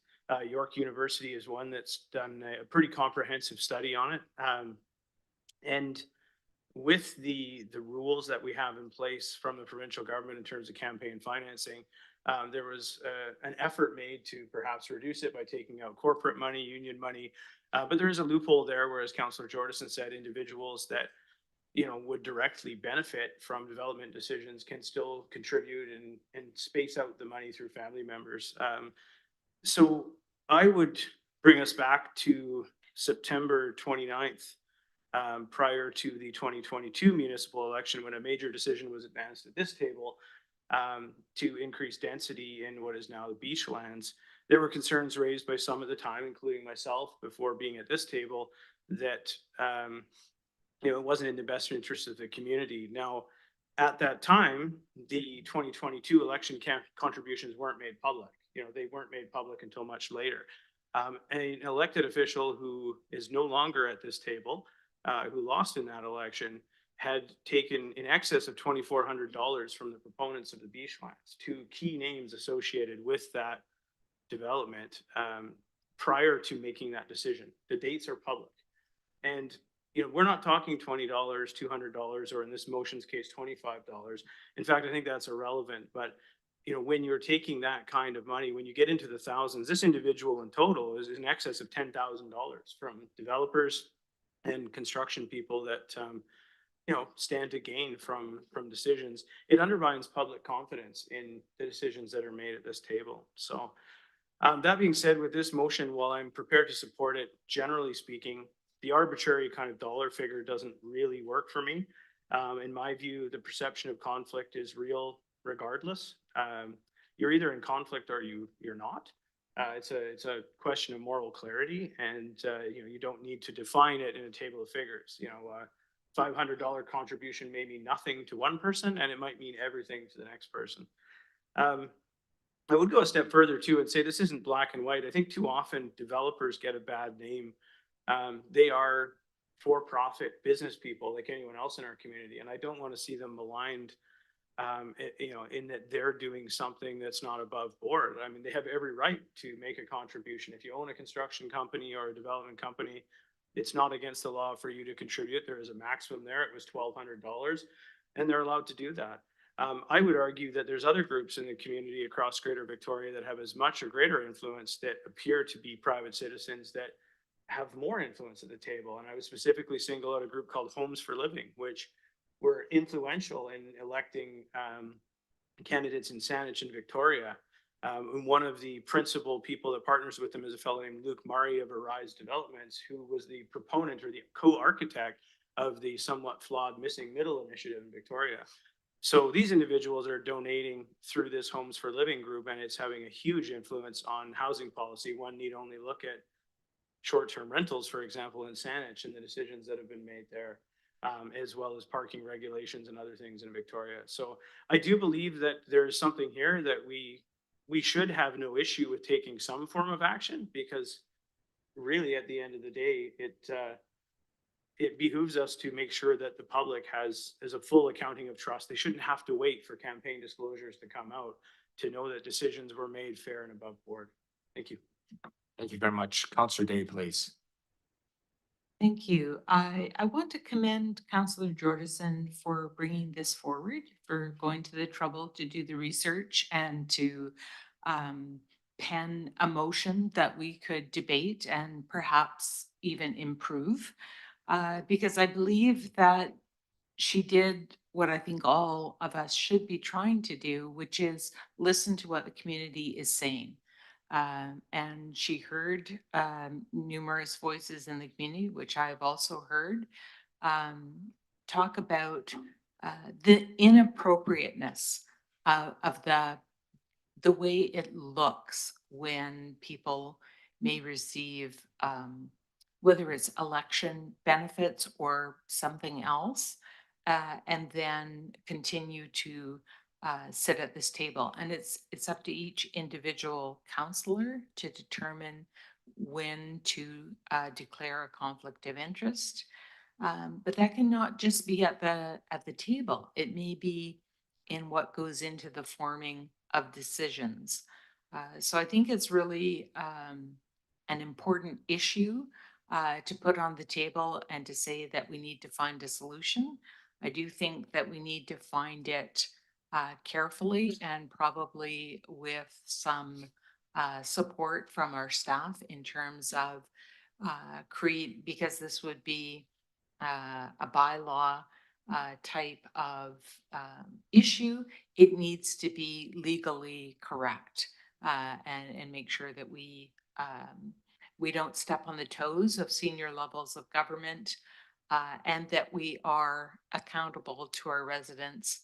York University is one that's done a pretty comprehensive study on it. And with the rules that we have in place from the provincial government in terms of campaign financing, There was an effort made to perhaps reduce it by taking out corporate money, union money. But there is a loophole there, whereas Councillor Jordison said individuals that would directly benefit from development decisions can still contribute and space out the money through family members. So I would bring us back to September 29th, prior to the 2022 municipal election, when a major decision was advanced at this table to increase density in what is now the beach lands. There were concerns raised by some at the time, including myself, before being at this table, that it wasn't in the best interest of the community. Now, at that time, the 2022 election contributions weren't made public. They weren't made public until much later. An elected official who is no longer at this table, who lost in that election, had taken in excess of $2,400 from the proponents of the beach lands, two key names associated with that development, prior to making that decision. The dates are public. And we're not talking $20, $200, or in this motion's case, $25. In fact, I think that's irrelevant. But when you're taking that kind of money, when you get into the thousands, this individual in total is in excess of $10,000 from developers and construction people that stand to gain from decisions. It undermines public confidence in the decisions that are made at this table. So that being said, with this motion, while I'm prepared to support it, generally speaking, the arbitrary kind of dollar figure doesn't really work for me. In my view, the perception of conflict is real regardless. You're either in conflict or you're not. It's a question of moral clarity, and you don't need to define it in a table of figures. $500 contribution may mean nothing to one person, and it might mean everything to the next person. I would go a step further too and say this isn't black and white. I think too often developers get a bad name. They are for-profit business people like anyone else in our community, and I don't want to see them maligned in that they're doing something that's not above board. I mean, they have every right to make a contribution. If you own a construction company or a development company, it's not against the law for you to contribute. There is a maximum there. It was $1,200, and they're allowed to do that. I would argue that there's other groups in the community across Greater Victoria that have as much or greater influence that appear to be private citizens that have more influence at the table. And I would specifically single out a group called Homes for Living, which were influential in electing candidates in Saanich and Victoria. And one of the principal people that partners with them is a fellow named Luke Murray of Arise Developments, who was the proponent or the co-architect of the somewhat flawed Missing Middle initiative in Victoria. So these individuals are donating through this Homes for Living group, and it's having a huge influence on housing policy. One need only look at short-term rentals, for example, in Saanich and the decisions that have been made there, as well as parking regulations and other things in Victoria. So I do believe that there's something here that we should have no issue with taking some form of action, because really at the end of the day, it behooves us to make sure that the public has a full accounting of trust. They shouldn't have to wait for campaign disclosures to come out to know that decisions were made fair and above board. Thank you. Thank you very much. Councillor Day, please. Thank you. I want to commend Councillor Jordison for bringing this forward, for going to the trouble to do the research and to pen a motion that we could debate and perhaps even improve. Because I believe that she did what I think all of us should be trying to do, which is listen to what the community is saying. And she heard numerous voices in the community, which I've also heard, talk about the inappropriateness of the way it looks when people may receive whether it's election benefits or something else, and then continue to sit at this table. And it's up to each individual councillor to determine when to declare a conflict of interest. But that cannot just be at the table. It may be in what goes into the forming of decisions. So I think it's really an important issue to put on the table and to say that we need to find a solution. I do think that we need to find it carefully and probably with some support from our staff in terms of because this would be a bylaw type of issue, it needs to be legally correct and make sure that we don't step on the toes of senior levels of government and that we are accountable to our residents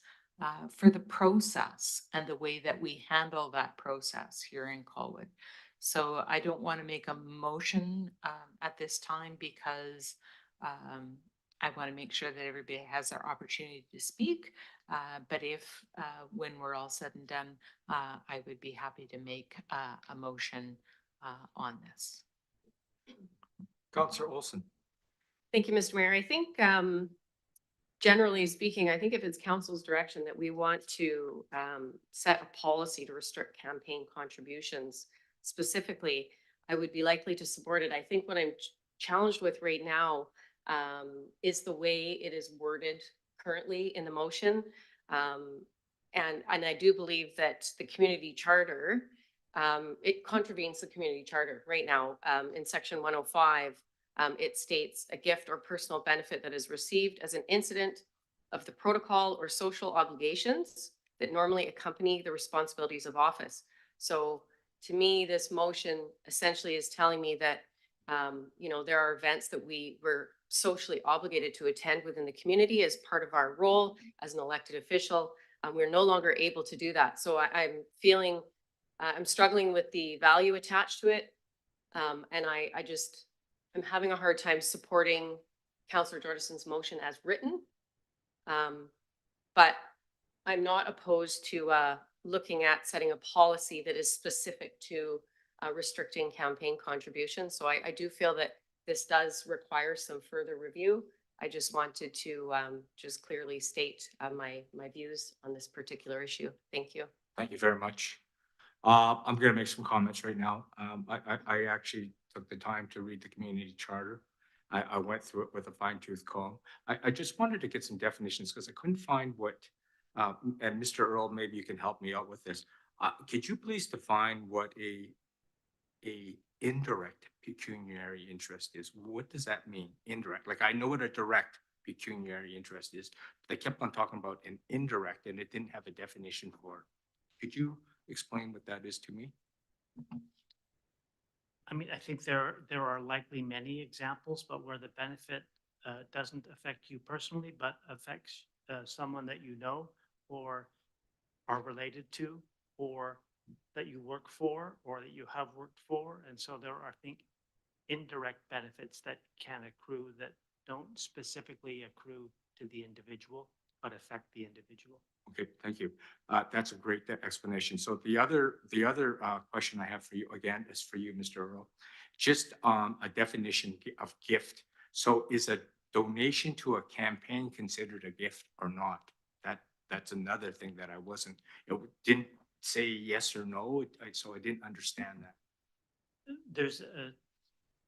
for the process and the way that we handle that process here in Colwood. So I don't want to make a motion at this time because I want to make sure that everybody has their opportunity to speak. But if when we're all said and done, I would be happy to make a motion on this. Councillor Olson. Thank you, Mr. Mayor. I think generally speaking, I think if it's council's direction that we want to set a policy to restrict campaign contributions specifically, I would be likely to support it. I think what I'm challenged with right now is the way it is worded currently in the motion. And I do believe that the community charter, it contravenes the community charter right now in section 105. It states a gift or personal benefit that is received as an incident of the protocol or social obligations that normally accompany the responsibilities of office. So to me, this motion essentially is telling me that, you know, there are events that we were socially obligated to attend within the community as part of our role as an elected official. We're no longer able to do that. So I'm feeling, I'm struggling with the value attached to it. And I'm having a hard time supporting Councillor Jordison's motion as written. But I'm not opposed to looking at setting a policy that is specific to restricting campaign contributions. So I do feel that this does require some further review. I just wanted to just clearly state my views on this particular issue. Thank you. Thank you very much. I'm going to make some comments right now. I actually took the time to read the community charter. I went through it with a fine-tooth comb. I just wanted to get some definitions because I couldn't find what, and Mr. Earl, maybe you can help me out with this. Could you please define what a indirect pecuniary interest is? What does that mean, indirect? Like I know what a direct pecuniary interest is. They kept on talking about an indirect and it didn't have a definition for it. Could you explain what that is to me? I mean, I think there are likely many examples, but where the benefit doesn't affect you personally, but affects someone that you know or are related to, or that you work for, or that you have worked for. And so there are, I think, indirect benefits that can accrue that don't specifically accrue to the individual, but affect the individual. Okay, thank you. That's a great explanation. So the other question I have for you again is for you, Mr. Earl. Just a definition of gift. So is a donation to a campaign considered a gift or not? That's another thing that I wasn't. It didn't say yes or no, so I didn't understand that. There's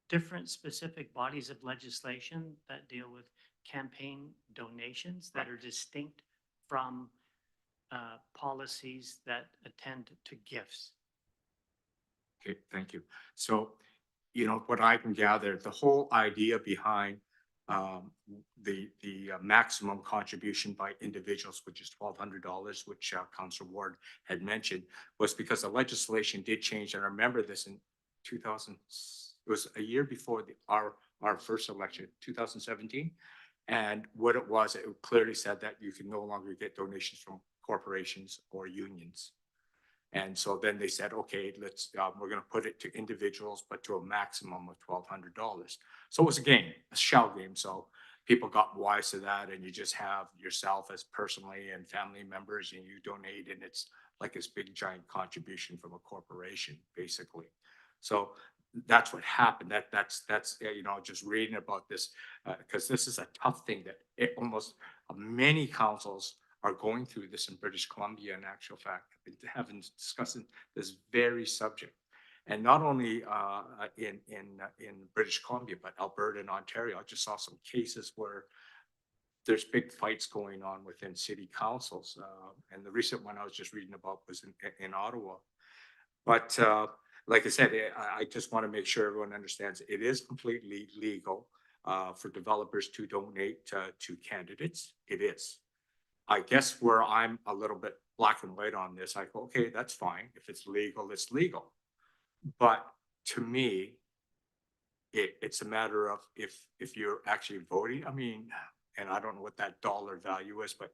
different specific bodies of legislation that deal with campaign donations that are distinct from policies that attend to gifts. Okay, thank you. So, you know, what I can gather, the whole idea behind the maximum contribution by individuals, which is $1,200, which Councillor Ward had mentioned, was because the legislation did change. And I remember this in 2000, it was a year before our first election, 2017. And what it was, it clearly said that you can no longer get donations from corporations or unions. And so then they said, okay, let's, we're going to put it to individuals, but to a maximum of $1,200. So it was a game, a shell game. So people got wise to that, and you just have yourself as personally and family members, and you donate, and it's like this big giant contribution from a corporation, basically. So that's what happened. That's you know, just reading about this, because this is a tough thing that almost many councils are going through this in British Columbia. In actual fact, having discussing this very subject, and not only in British Columbia, but Alberta and Ontario. I just saw some cases where there's big fights going on within city councils. And the recent one I was just reading about was in Ottawa. But like I said, I just want to make sure everyone understands it is completely legal for developers to donate to candidates. It is. I guess where I'm a little bit black and white on this, I go, okay, that's fine. If it's legal, it's legal. But to me, it's a matter of if you're actually voting. I mean, and I don't know what that dollar value is, but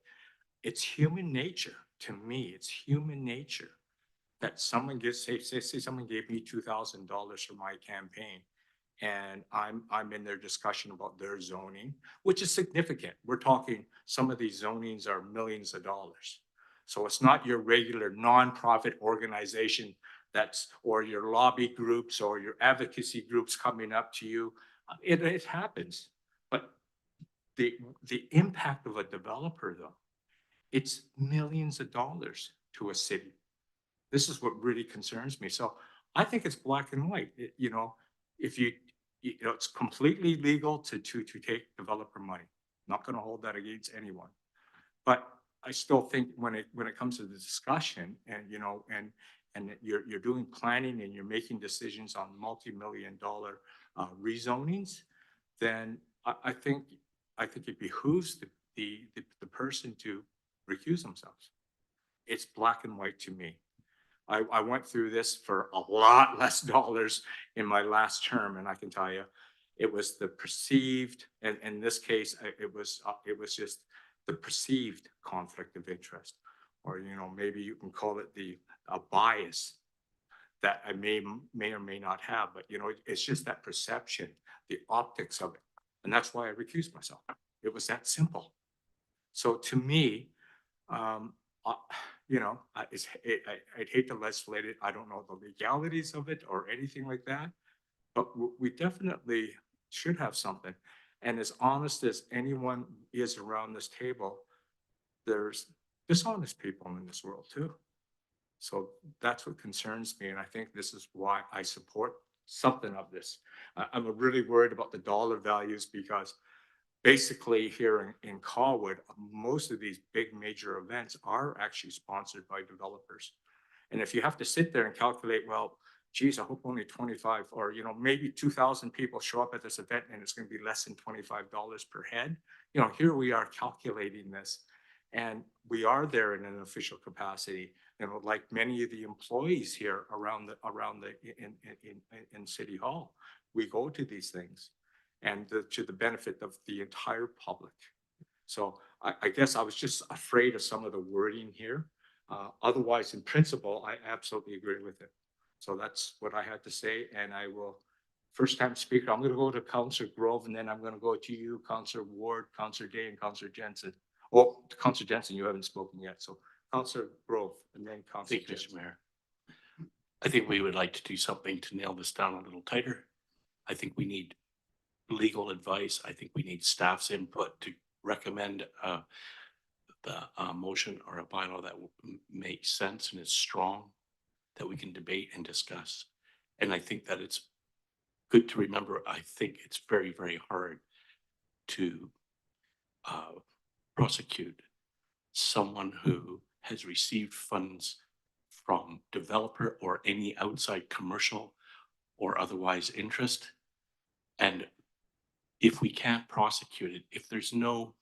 it's human nature. To me, it's human nature that someone gets, say someone gave me $2,000 for my campaign, and I'm in their discussion about their zoning, which is significant. We're talking, some of these zonings are millions of dollars. So it's not your regular nonprofit organization or your lobby groups or your advocacy groups coming up to you. It happens, but the impact of a developer, though, it's millions of dollars to a city. This is what really concerns me. So I think it's black and white. If it's completely legal to take developer money. Not going to hold that against anyone, but I still think when it comes to the discussion, and you're doing planning and you're making decisions on multi-million-dollar rezonings, then I think it behooves the person to recuse themselves. It's black and white to me. I went through this for a lot less dollars in my last term, and I can tell you, it was the perceived, and in this case, it was just the perceived conflict of interest, or maybe you can call it a bias that I may or may not have, but it's just that perception, the optics of it, and that's why I recused myself. It was that simple. So to me, I'd hate to legislate it. I don't know the legalities of it or anything like that, but we definitely should have something. And as honest as anyone is around this table, there's dishonest people in this world too. So that's what concerns me. And I think this is why I support something of this. I'm really worried about the dollar values, because basically here in Colwood, most of these big major events are actually sponsored by developers. And if you have to sit there and calculate, well, geez, I hope only 25 or, maybe 2,000 people show up at this event and it's going to be less than $25 per head. Here we are calculating this, and we are there in an official capacity. Like many of the employees here in City Hall, we go to these things, and to the benefit of the entire public. So I guess I was just afraid of some of the wording here. Otherwise, in principle, I absolutely agree with it. So that's what I had to say, and I will, first time speaker, I'm going to go to Councillor Grove, and then I'm going to go to you, Councillor Ward, Councillor Day, and Councillor Jensen. Oh, Councillor Jensen, you haven't spoken yet. So Councillor Grove, and then Councillor Jensen. Thank you, Mr. Mayor. I think we would like to do something to nail this down a little tighter. I think we need legal advice. I think we need staff's input to recommend the motion or a bylaw that makes sense and is strong, that we can debate and discuss. And I think that it's good to remember, I think it's very, very hard to prosecute someone who has received funds from developer or any outside commercial or otherwise interest. And if we can't prosecute it, if there's no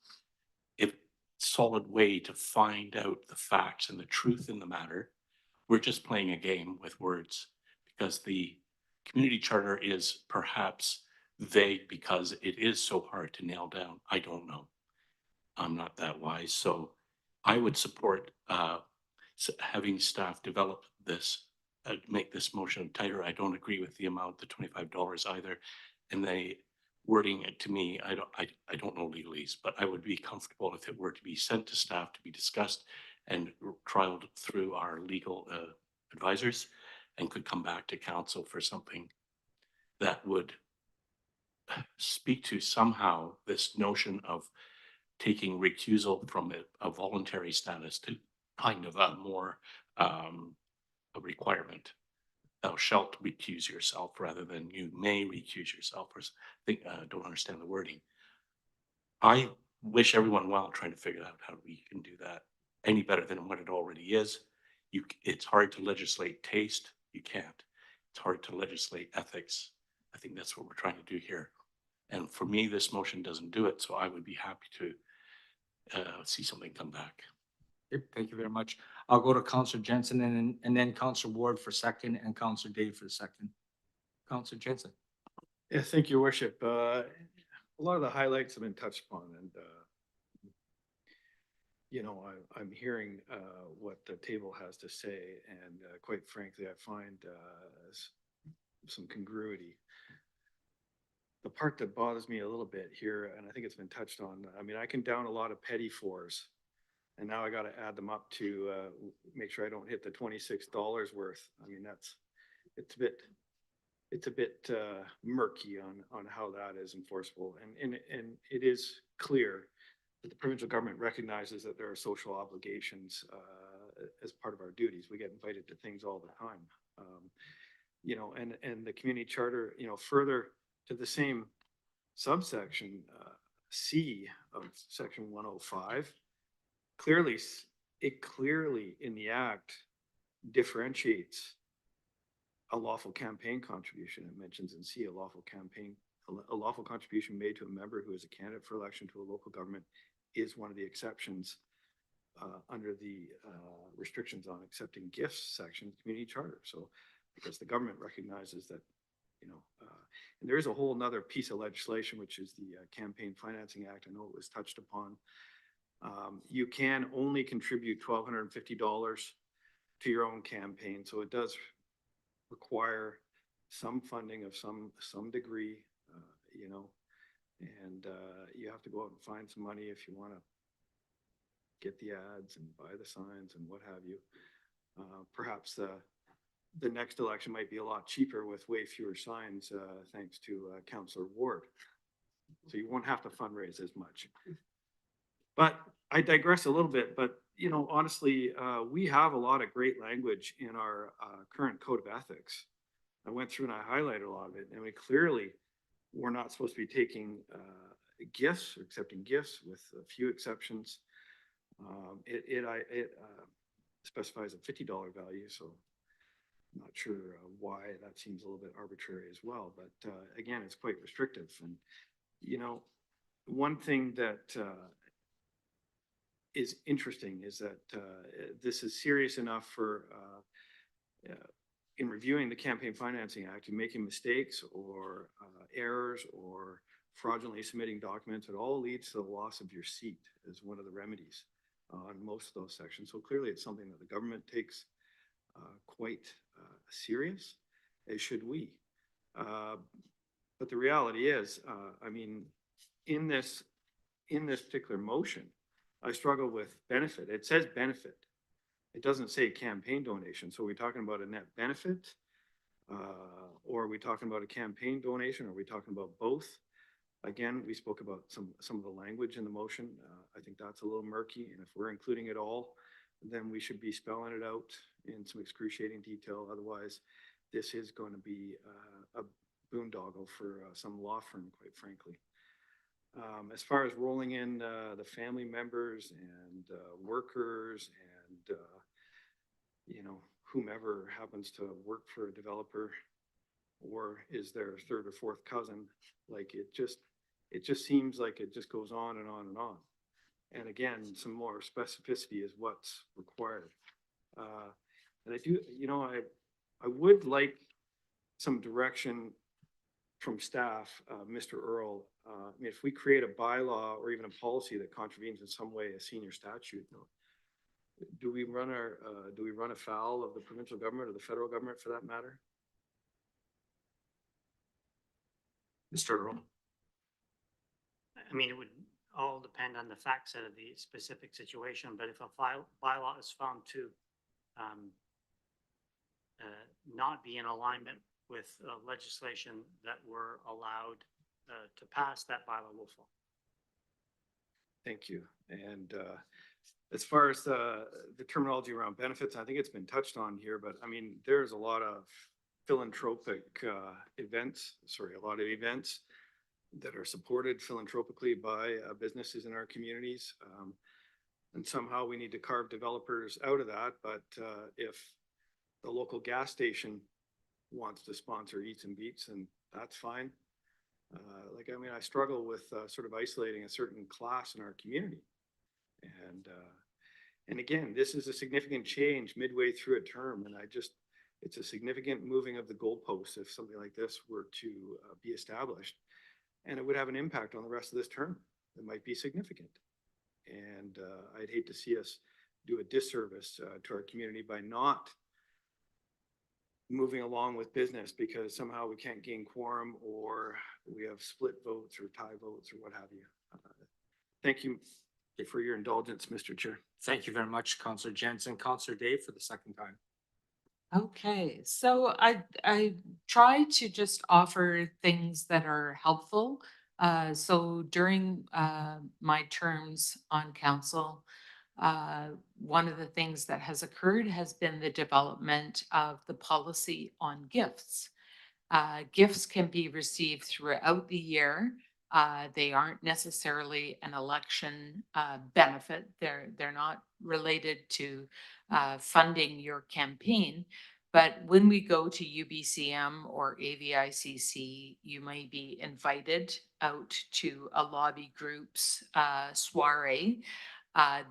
solid way to find out the facts and the truth in the matter, we're just playing a game with words, because the community charter is perhaps vague because it is so hard to nail down. I don't know. I'm not that wise. So I would support having staff develop this, make this motion tighter. I don't agree with the amount, the $25 either. And they wording it to me, I don't know legalese, but I would be comfortable if it were to be sent to staff to be discussed and trialed through our legal advisors, and could come back to council for something that would speak to somehow this notion of taking recusal from a voluntary status to kind of a more a requirement. Thou shalt recuse yourself rather than you may recuse yourself, or think, don't understand the wording. I wish everyone well, trying to figure out how we can do that any better than what it already is. It's hard to legislate taste. You can't. It's hard to legislate ethics. I think that's what we're trying to do here. And for me, this motion doesn't do it, so I would be happy to see something come back. Okay, thank you very much. I'll go to Councillor Jensen and then Councillor Ward for second and Councillor Dave for second. Councillor Jensen. Yeah, thank you, Worship. A lot of the highlights have been touched upon, and you know, I'm hearing what the table has to say, and quite frankly, I find some congruity. The part that bothers me a little bit here, and I think it's been touched on, I mean, I can down a lot of petty fours, and now I got to add them up to make sure I don't hit the $26 worth. I mean, it's a bit murky on how that is enforceable, and it is clear that the provincial government recognizes that there are social obligations as part of our duties. We get invited to things all the time, you know, and the community charter, you know, further to the same subsection C of section 105, clearly in the act differentiates a lawful campaign contribution. It mentions in C a lawful contribution made to a member who is a candidate for election to a local government is one of the exceptions under the restrictions on accepting gifts section of the community charter. So because the government recognizes that, you know, and there is a whole nother piece of legislation, which is the Campaign Financing Act. I know it was touched upon. You can only contribute $1,250 to your own campaign. So it does require some funding of some degree, you know, and you have to go out and find some money if you want to get the ads and buy the signs and what have you. Perhaps the next election might be a lot cheaper with way fewer signs, thanks to Councillor Ward. So you won't have to fundraise as much. But I digress a little bit, but you know, honestly, we have a lot of great language in our current code of ethics. I went through and I highlighted a lot of it, and we're not supposed to be taking gifts or accepting gifts, with a few exceptions. It specifies a $50 value, so I'm not sure why that seems a little bit arbitrary as well. But again, it's quite restrictive. And you know, one thing that is interesting is that this is serious enough for in reviewing the Campaign Financing Act, and making mistakes or errors or fraudulently submitting documents, it all leads to the loss of your seat as one of the remedies on most of those sections. So clearly it's something that the government takes quite serious, as should we. But the reality is, I mean, in this particular motion, I struggle with benefit. It says benefit. It doesn't say campaign donation. So are we talking about a net benefit? Or are we talking about a campaign donation? Are we talking about both? Again, we spoke about some of the language in the motion. I think that's a little murky. And if we're including it all, then we should be spelling it out in some excruciating detail. Otherwise, this is going to be a boondoggle for some law firm, quite frankly. As far as rolling in the family members and workers and you know, whomever happens to work for a developer or is their third or fourth cousin, like it just seems like it just goes on and on and on. And again, some more specificity is what's required. And I do, you know, I would like some direction from staff, Mr. Earl. I mean, if we create a bylaw or even a policy that contravenes in some way a senior statute, do we run afoul of the provincial government or the federal government for that matter? Mr. Earl. I mean, it would all depend on the facts of the specific situation, but if a bylaw is found to not be in alignment with legislation that we're allowed to pass, that bylaw will fall. Thank you. And as far as the terminology around benefits, I think it's been touched on here, but I mean, there's a lot of philanthropic events that are supported philanthropically by businesses in our communities. And somehow we need to carve developers out of that. But if the local gas station wants to sponsor Eats and Beats, then that's fine. I struggle with sort of isolating a certain class in our community. And again, this is a significant change midway through a term. And it's a significant moving of the goalposts if something like this were to be established. And it would have an impact on the rest of this term that might be significant. And I'd hate to see us do a disservice to our community by not moving along with business because somehow we can't gain quorum or we have split votes or tie votes or what have you. Thank you for your indulgence, Mr. Chair. Thank you very much, Councillor Jensen. Councillor Dave for the second time. Okay, so I try to just offer things that are helpful. So during my terms on council, one of the things that has occurred has been the development of the policy on gifts. Gifts can be received throughout the year. They aren't necessarily an election benefit. They're not related to funding your campaign. But when we go to UBCM or AVICC, you may be invited out to a lobby group's soiree.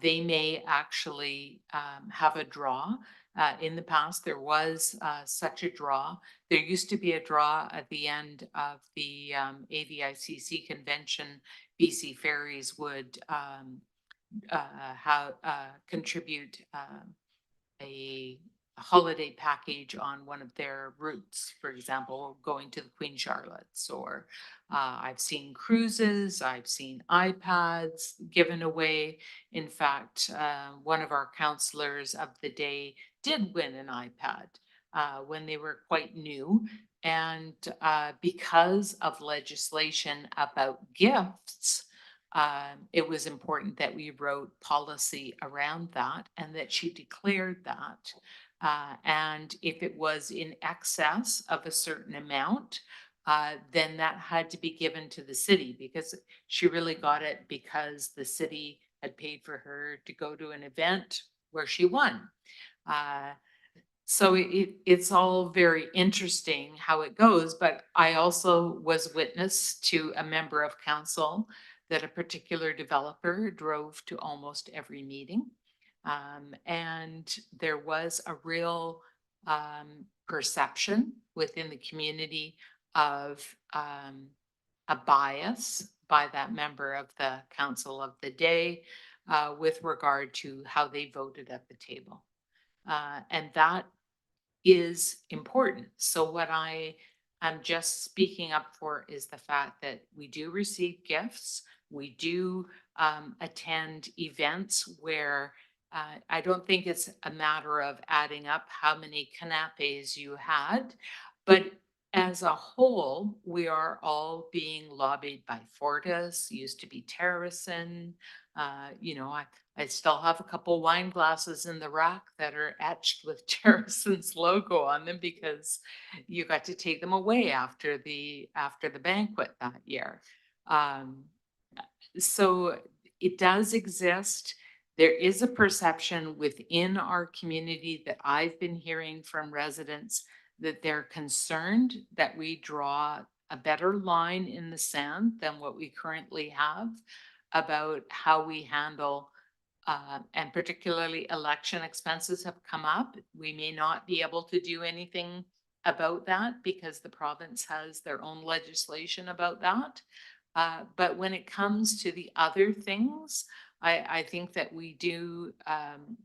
They may actually have a draw. In the past, there was such a draw. There used to be a draw at the end of the AVICC convention. BC Ferries would contribute a holiday package on one of their routes, for example, going to the Queen Charlotte's, or I've seen cruises, I've seen iPads given away. In fact, one of our councillors of the day did win an iPad when they were quite new. And because of legislation about gifts, it was important that we wrote policy around that and that she declared that. And if it was in excess of a certain amount, then that had to be given to the city because she really got it because the city had paid for her to go to an event where she won. So it's all very interesting how it goes, but I also was witness to a member of council that a particular developer drove to almost every meeting. And there was a real perception within the community of a bias by that member of the council of the day with regard to how they voted at the table. And that is important. So what I'm just speaking up for is the fact that we do receive gifts. We do attend events where I don't think it's a matter of adding up how many canapes you had, but as a whole, we are all being lobbied by Fortis, used to be Terracin. I still have a couple wine glasses in the rack that are etched with Terracin's logo on them because you got to take them away after the banquet that year. So it does exist. There is a perception within our community that I've been hearing from residents that they're concerned that we draw a better line in the sand than what we currently have about how we handle and particularly election expenses have come up. We may not be able to do anything about that because the province has their own legislation about that. But when it comes to the other things, I think that we do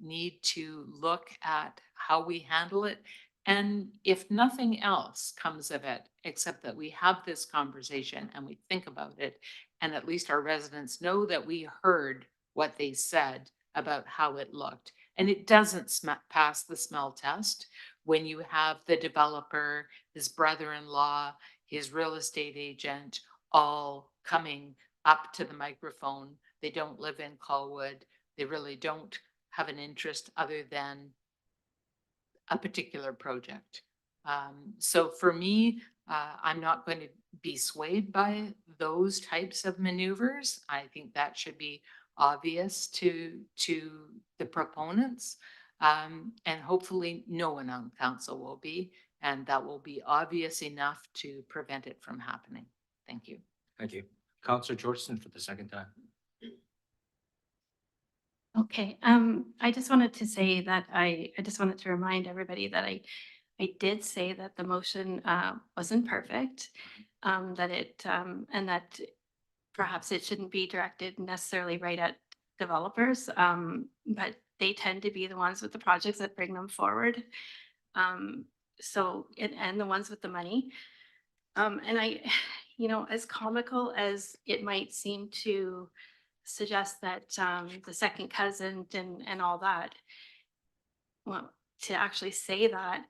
need to look at how we handle it. And if nothing else comes of it, except that we have this conversation and we think about it, and at least our residents know that we heard what they said about how it looked. And it doesn't pass the smell test when you have the developer, his brother-in-law, his real estate agent, all coming up to the microphone. They don't live in Colwood. They really don't have an interest other than a particular project. So for me, I'm not going to be swayed by those types of maneuvers. I think that should be obvious to the proponents. And hopefully no one on council will be, and that will be obvious enough to prevent it from happening. Thank you. Thank you. Councillor Jordison for the second time. Okay, I just wanted to say that I just wanted to remind everybody that I did say that the motion wasn't perfect, that it and that perhaps it shouldn't be directed necessarily right at developers, but they tend to be the ones with the projects that bring them forward. So and the ones with the money. And I, you know, as comical as it might seem to suggest that the second cousin and all that, well, to actually say that,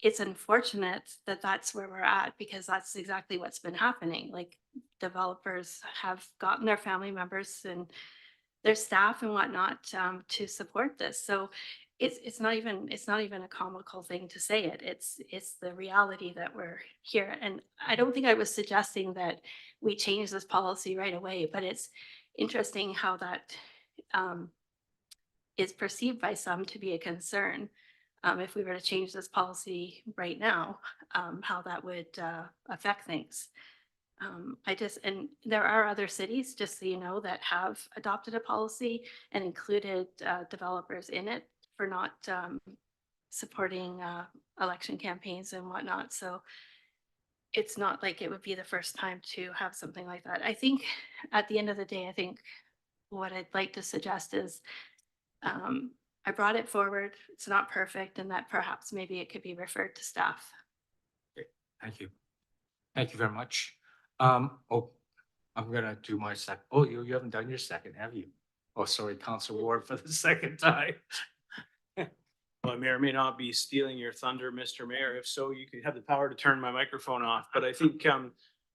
it's unfortunate that that's where we're at, because that's exactly what's been happening. Like, developers have gotten their family members and their staff and whatnot to support this. So it's not even a comical thing to say it. It's the reality that we're here. And I don't think I was suggesting that we change this policy right away, but it's interesting how that is perceived by some to be a concern. If we were to change this policy right now, how that would affect things. And there are other cities, just so you know, that have adopted a policy and included developers in it for not supporting election campaigns and whatnot. So it's not like it would be the first time to have something like that. I think at the end of the day, I think what I'd like to suggest is I brought it forward. It's not perfect, and that perhaps maybe it could be referred to staff. Thank you. Thank you very much. Oh, I'm gonna do my second. Oh, you haven't done your second, have you? Oh, sorry, Councillor Ward for the second time. Well, I may or may not be stealing your thunder, Mr. Mayor. If so, you could have the power to turn my microphone off. But I think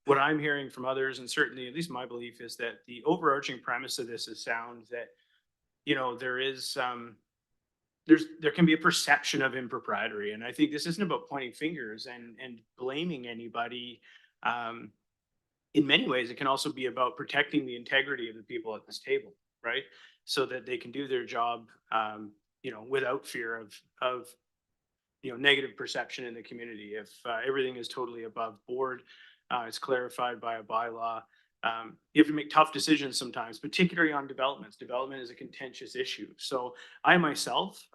what I'm hearing from others, and certainly at least my belief, is that the overarching premise of this is sound, that, you know, there is there can be a perception of impropriety. And I think this isn't about pointing fingers and blaming anybody. In many ways, it can also be about protecting the integrity of the people at this table, right? So that they can do their job, you know, without fear of you know, negative perception in the community. If everything is totally above board, it's clarified by a bylaw. You have to make tough decisions sometimes, particularly on developments. Development is a contentious issue. So I myself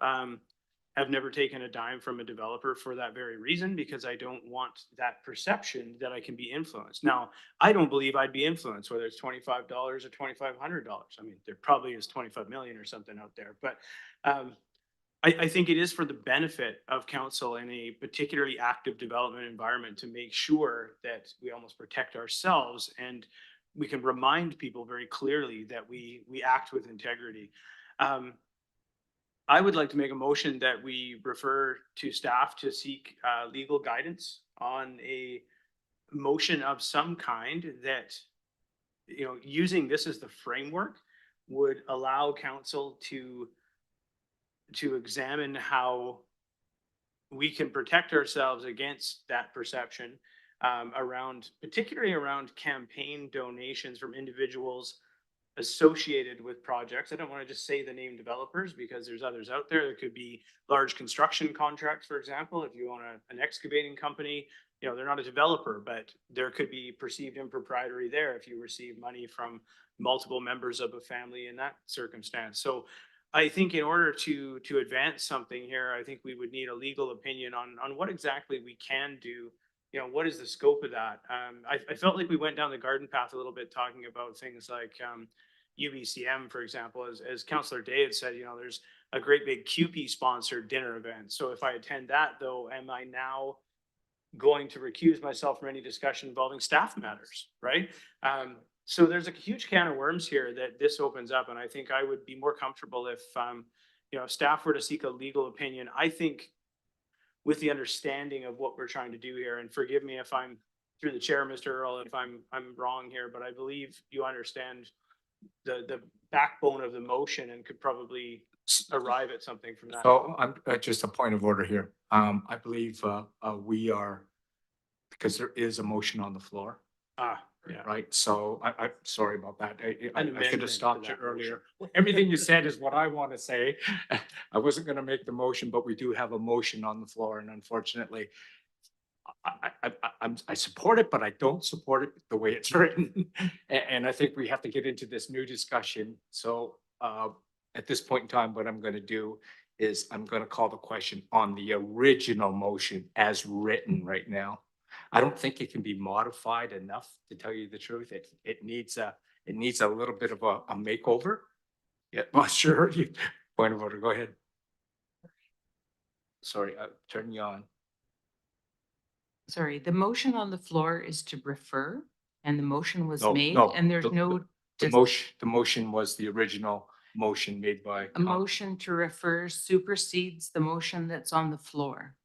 have never taken a dime from a developer for that very reason, because I don't want that perception that I can be influenced. Now, I don't believe I'd be influenced, whether it's $25 or $2,500. I mean, there probably is 25 million or something out there, but I think it is for the benefit of council in a particularly active development environment to make sure that we almost protect ourselves, and we can remind people very clearly that we act with integrity. I would like to make a motion that we refer to staff to seek legal guidance on a motion of some kind that, you know, using this as the framework would allow council to examine how we can protect ourselves against that perception particularly around campaign donations from individuals associated with projects. I don't want to just say the name developers, because there's others out there. There could be large construction contracts, for example. If you own an excavating company, you know, they're not a developer, but there could be perceived impropriety there if you receive money from multiple members of a family in that circumstance. So I think in order to advance something here, I think we would need a legal opinion on what exactly we can do. You know, what is the scope of that? I felt like we went down the garden path a little bit, talking about things like UBCM, for example. As Councillor Day had said, you know, there's a great big QP sponsored dinner event. So if I attend that, though, am I now going to recuse myself from any discussion involving staff matters, right? So there's a huge can of worms here that this opens up, and I think I would be more comfortable if, you know, if staff were to seek a legal opinion. I think, with the understanding of what we're trying to do here, and forgive me if I'm, through the chair, Mr. Earl, if I'm wrong here, but I believe you understand the backbone of the motion and could probably arrive at something from that. So I'm just a point of order here. I believe we are because there is a motion on the floor, Yeah. right? So I'm sorry about that. I An could amendment have to stopped you that motion. earlier. Everything you said is what I want to say. I wasn't going to make the motion, but we do have a motion on the floor, and unfortunately, I support it, but I don't support it the way it's written. And I think we have to get into this new discussion. So at this point in time, what I'm going to do is I'm going to call the question on the original motion as written right now. I don't think it can be modified enough, to tell you the truth. It needs a little bit of a makeover. Yeah, well, sure. Point of order, go ahead. Sorry, turn you on. Sorry, the motion on the floor is to refer, and the motion was No, made, no, and there's the- no The motion was the original motion made by. a motion to refer supersedes the motion that's on the floor.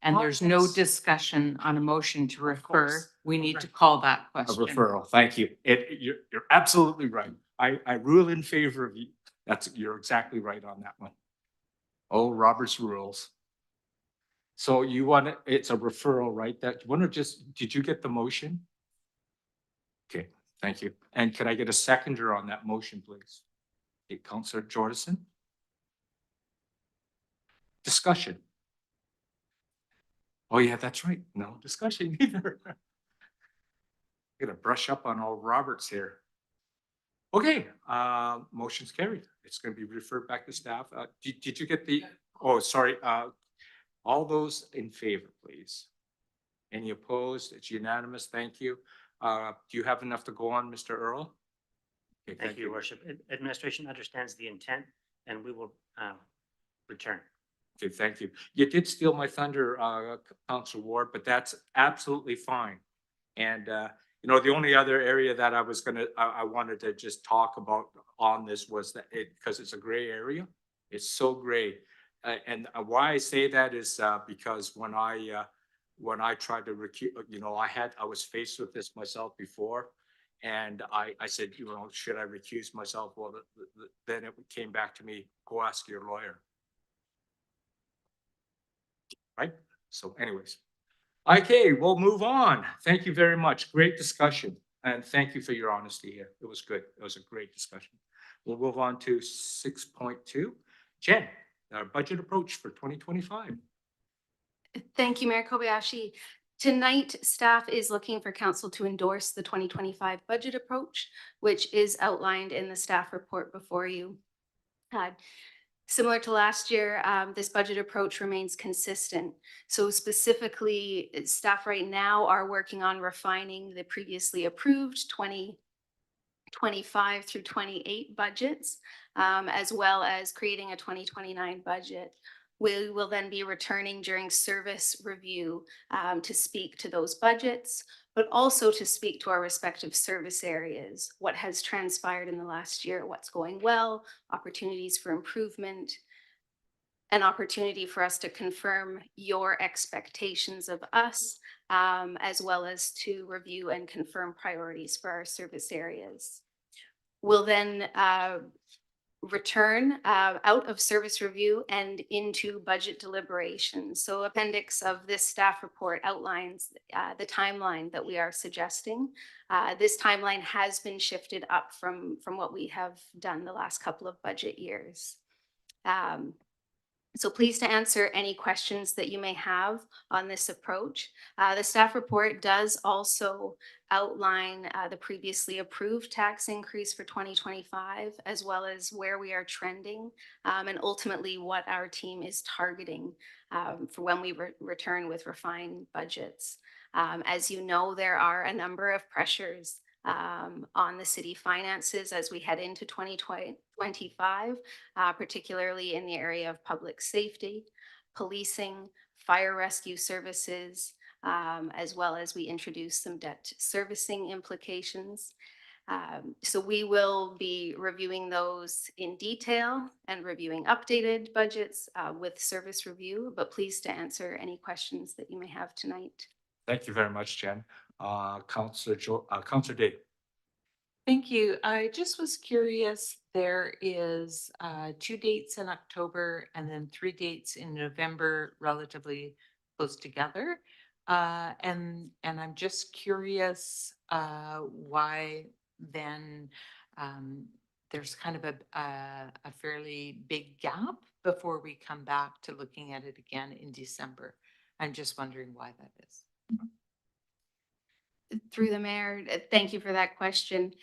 And there's no yes. discussion on a motion to refer. course. We need to call that A question. referral, thank you. You're absolutely right. I rule in favor of you. You're exactly right on that one. Oh, Robert's rules. So you want it, it's a referral, right? That, you want to just, did you get the motion? Okay, thank you. And can I get a seconder on that motion, please? Okay, Councillor Jordison. Discussion. Oh, yeah, that's right. No discussion either. Gonna brush up on all Roberts here. Okay, motion's carried. It's gonna be referred back to staff. Did you get the, oh, sorry, all those in favor, please? Any opposed? It's unanimous. Thank you. Do you have enough to go on, Mr. Earl? Okay, Thank you, Your Worship. Administration understands the intent and we will return. Okay, thank you. You did steal my thunder, Councillor Ward, but that's absolutely fine. And, you know, the only other area that I wanted to just talk about on this was that because it's a gray area. It's so gray. And why I say that is because when I tried to recuse, you know, I was faced with this myself before. And I said, you know, should I recuse myself? Well, then it came back to me, go ask your lawyer. Right? So anyways. Okay, we'll move on. Thank you very much. Great discussion. And thank you for your honesty here. It was good. It was a great discussion. We'll move on to 6.2. Jenn, our budget approach for 2025. Thank you, Mayor Kobayashi. Tonight, staff is looking for council to endorse the 2025 budget approach, which is outlined in the staff report before you. Similar to last year, this budget approach remains consistent. So specifically, staff right now are working on refining the previously approved 2025 through 28 budgets, as well as creating a 2029 budget. We will then be returning during service review to speak to those budgets, but also to speak to our respective service areas, what has transpired in the last year, what's going well, opportunities for improvement, an opportunity for us to confirm your expectations of us, as well as to review and confirm priorities for our service areas. We'll then return out of service review and into budget deliberations. So appendix of this staff report outlines the timeline that we are suggesting. This timeline has been shifted up from what we have done the last couple of budget years. So pleased to answer any questions that you may have on this approach. The staff report does also outline the previously approved tax increase for 2025, as well as where we are trending and ultimately what our team is targeting for when we return with refined budgets. As you know, there are a number of pressures on the city finances as we head into 2025, particularly in the area of public safety, policing, fire rescue services, as well as we introduce some debt servicing implications. So we will be reviewing those in detail and reviewing updated budgets with service review, but pleased to answer any questions that you may have tonight. Thank you very much, Jenn. Councillor Dave. Thank you. I just was curious, there is 2 dates in October and then 3 dates in November, relatively close together. And I'm just curious, why then, there's kind of a fairly big gap before we come back to looking at it again in December. I'm just wondering why that is. Through the mayor, thank you for that question.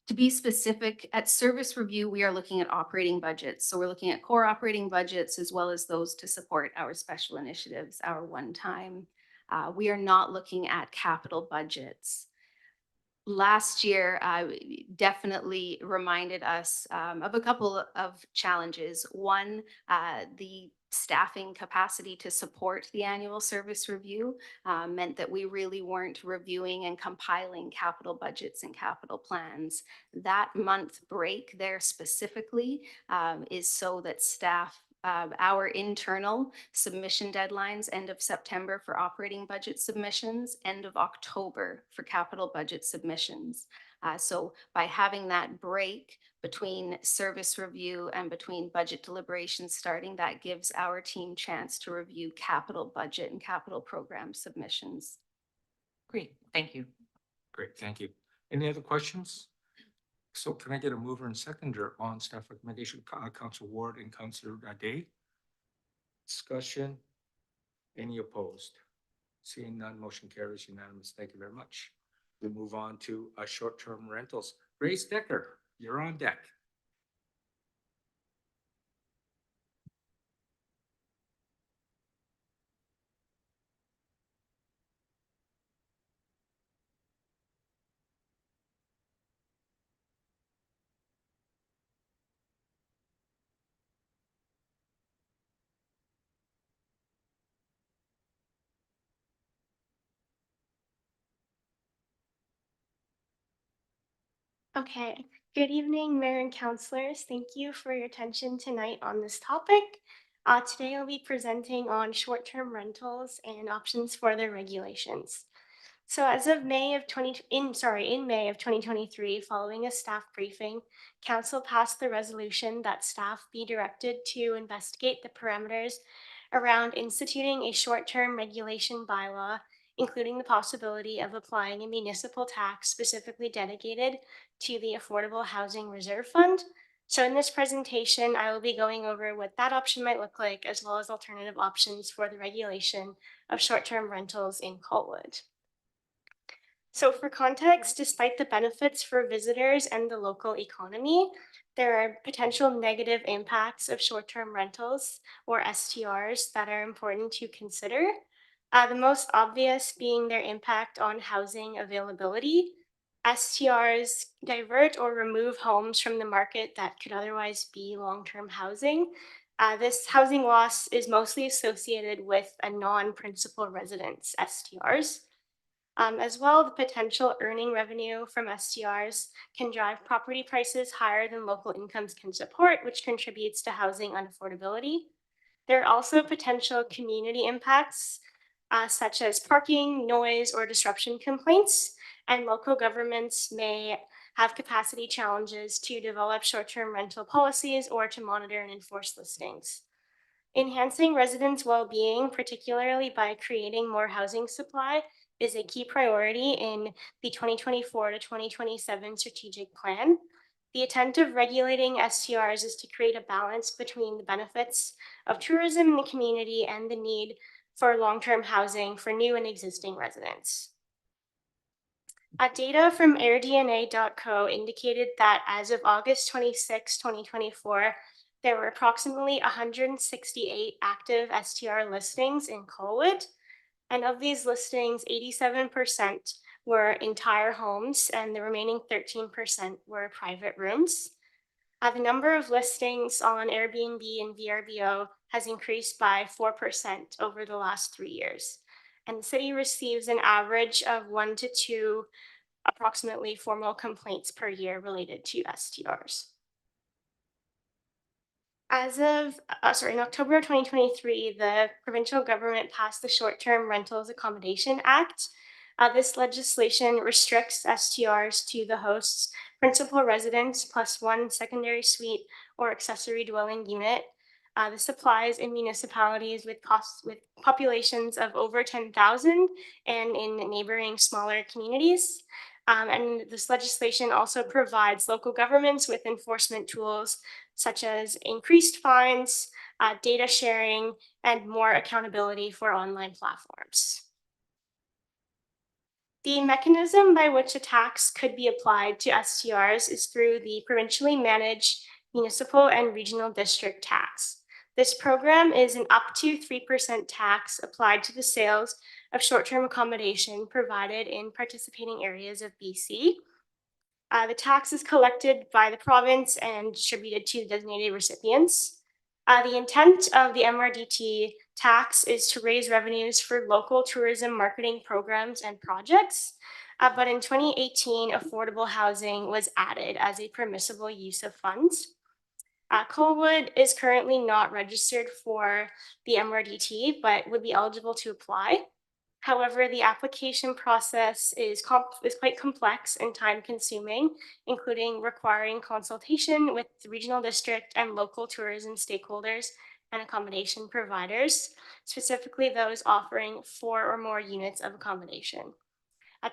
To be specific, at service review, we are looking at operating budgets. So we're looking at core operating budgets as well as those to support our special initiatives, our one-time. We are not looking at capital budgets. Last year definitely reminded us of a couple of challenges. One, the staffing capacity to support the annual service review meant that we really weren't reviewing and compiling capital budgets and capital plans. That month break there specifically is so that staff our internal submission deadlines, end of September for operating budget submissions, end of October for capital budget submissions. So by having that break between service review and between budget deliberations starting, that gives our team chance to review capital budget and capital program submissions. Great, thank you. Great, thank you. Any other questions? So can I get a mover and seconder on staff recommendation, Councillor Ward and Councillor Day? Discussion? Any opposed? Seeing none, motion carries unanimous. Thank you very much. We move on to short-term rentals. Grace Decker, you're on deck. Okay, good evening, Mayor and Councillors. Thank you for your attention tonight on this topic. Today I'll be presenting on short-term rentals and options for their regulations. So as of in May of 2023, following a staff briefing, Council passed the resolution that staff be directed to investigate the parameters around instituting a short-term regulation bylaw, including the possibility of applying a municipal tax specifically dedicated to the Affordable Housing Reserve Fund. So in this presentation, I will be going over what that option might look like, as well as alternative options for the regulation of short-term rentals in Colwood. So for context, despite the benefits for visitors and the local economy, there are potential negative impacts of short-term rentals, or STRs, that are important to consider. The most obvious being their impact on housing availability. STRs divert or remove homes from the market that could otherwise be long-term housing. This housing loss is mostly associated with a non-principal residence STRs. As well, the potential earning revenue from STRs can drive property prices higher than local incomes can support, which contributes to housing unaffordability. There are also potential community impacts, such as parking, noise, or disruption complaints, and local governments may have capacity challenges to develop short-term rental policies or to monitor and enforce listings. Enhancing residents' well-being, particularly by creating more housing supply, is a key priority in the 2024 to 2027 strategic plan. The intent of regulating STRs is to create a balance between the benefits of tourism in the community and the need for long-term housing for new and existing residents. Data from airdna.co indicated that as of August 26, 2024, there were approximately 168 active STR listings in Colwood. And of these listings, 87% were entire homes and the remaining 13% were private rooms. The number of listings on Airbnb and VRBO has increased by 4% over the last 3 years. And the city receives an average of 1 to 2 approximately formal complaints per year related to STRs. As of, in October of 2023, the provincial government passed the Short-Term Rentals Accommodation Act. This legislation restricts STRs to the host's principal residence plus one secondary suite or accessory dwelling unit. This applies in municipalities with populations of over 10,000 and in neighboring smaller communities. And this legislation also provides local governments with enforcement tools such as increased fines, data sharing, and more accountability for online platforms. The mechanism by which a tax could be applied to STRs is through the provincially managed municipal and regional district tax. This program is an up to 3% tax applied to the sales of short-term accommodation provided in participating areas of BC. The tax is collected by the province and distributed to designated recipients. The intent of the MRDT tax is to raise revenues for local tourism marketing programs and projects. But in 2018, affordable housing was added as a permissible use of funds. Colwood is currently not registered for the MRDT, but would be eligible to apply. However, the application process is quite complex and time-consuming, including requiring consultation with the regional district and local tourism stakeholders and accommodation providers, specifically those offering 4 or more units of accommodation.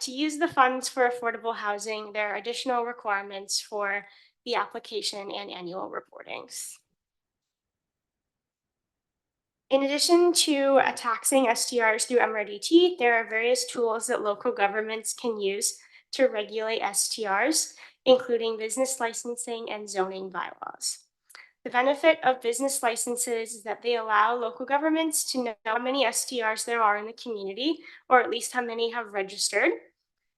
To use the funds for affordable housing, there are additional requirements for the application and annual reportings. In addition to taxing STRs through MRDT, there are various tools that local governments can use to regulate STRs, including business licensing and zoning bylaws. The benefit of business licenses is that they allow local governments to know how many STRs there are in the community, or at least how many have registered.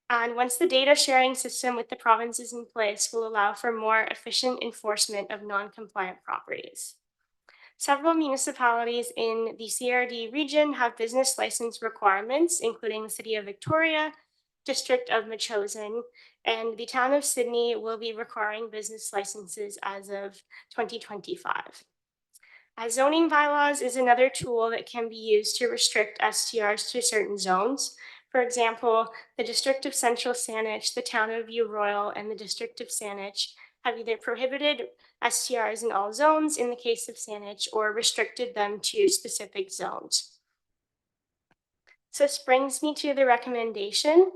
And once the data sharing system with the province is in place, will allow for more efficient enforcement of non-compliant properties. Several municipalities in the CRD region have business license requirements, including the City of Victoria, District of Metchosin, and the Town of Sydney will be requiring business licenses as of 2025. Zoning bylaws is another tool that can be used to restrict STRs to certain zones. For example, the District of Central Saanich, the Town of View Royal, and the District of Saanich have either prohibited STRs in all zones in the case of Saanich or restricted them to specific zones. So this brings me to the recommendation.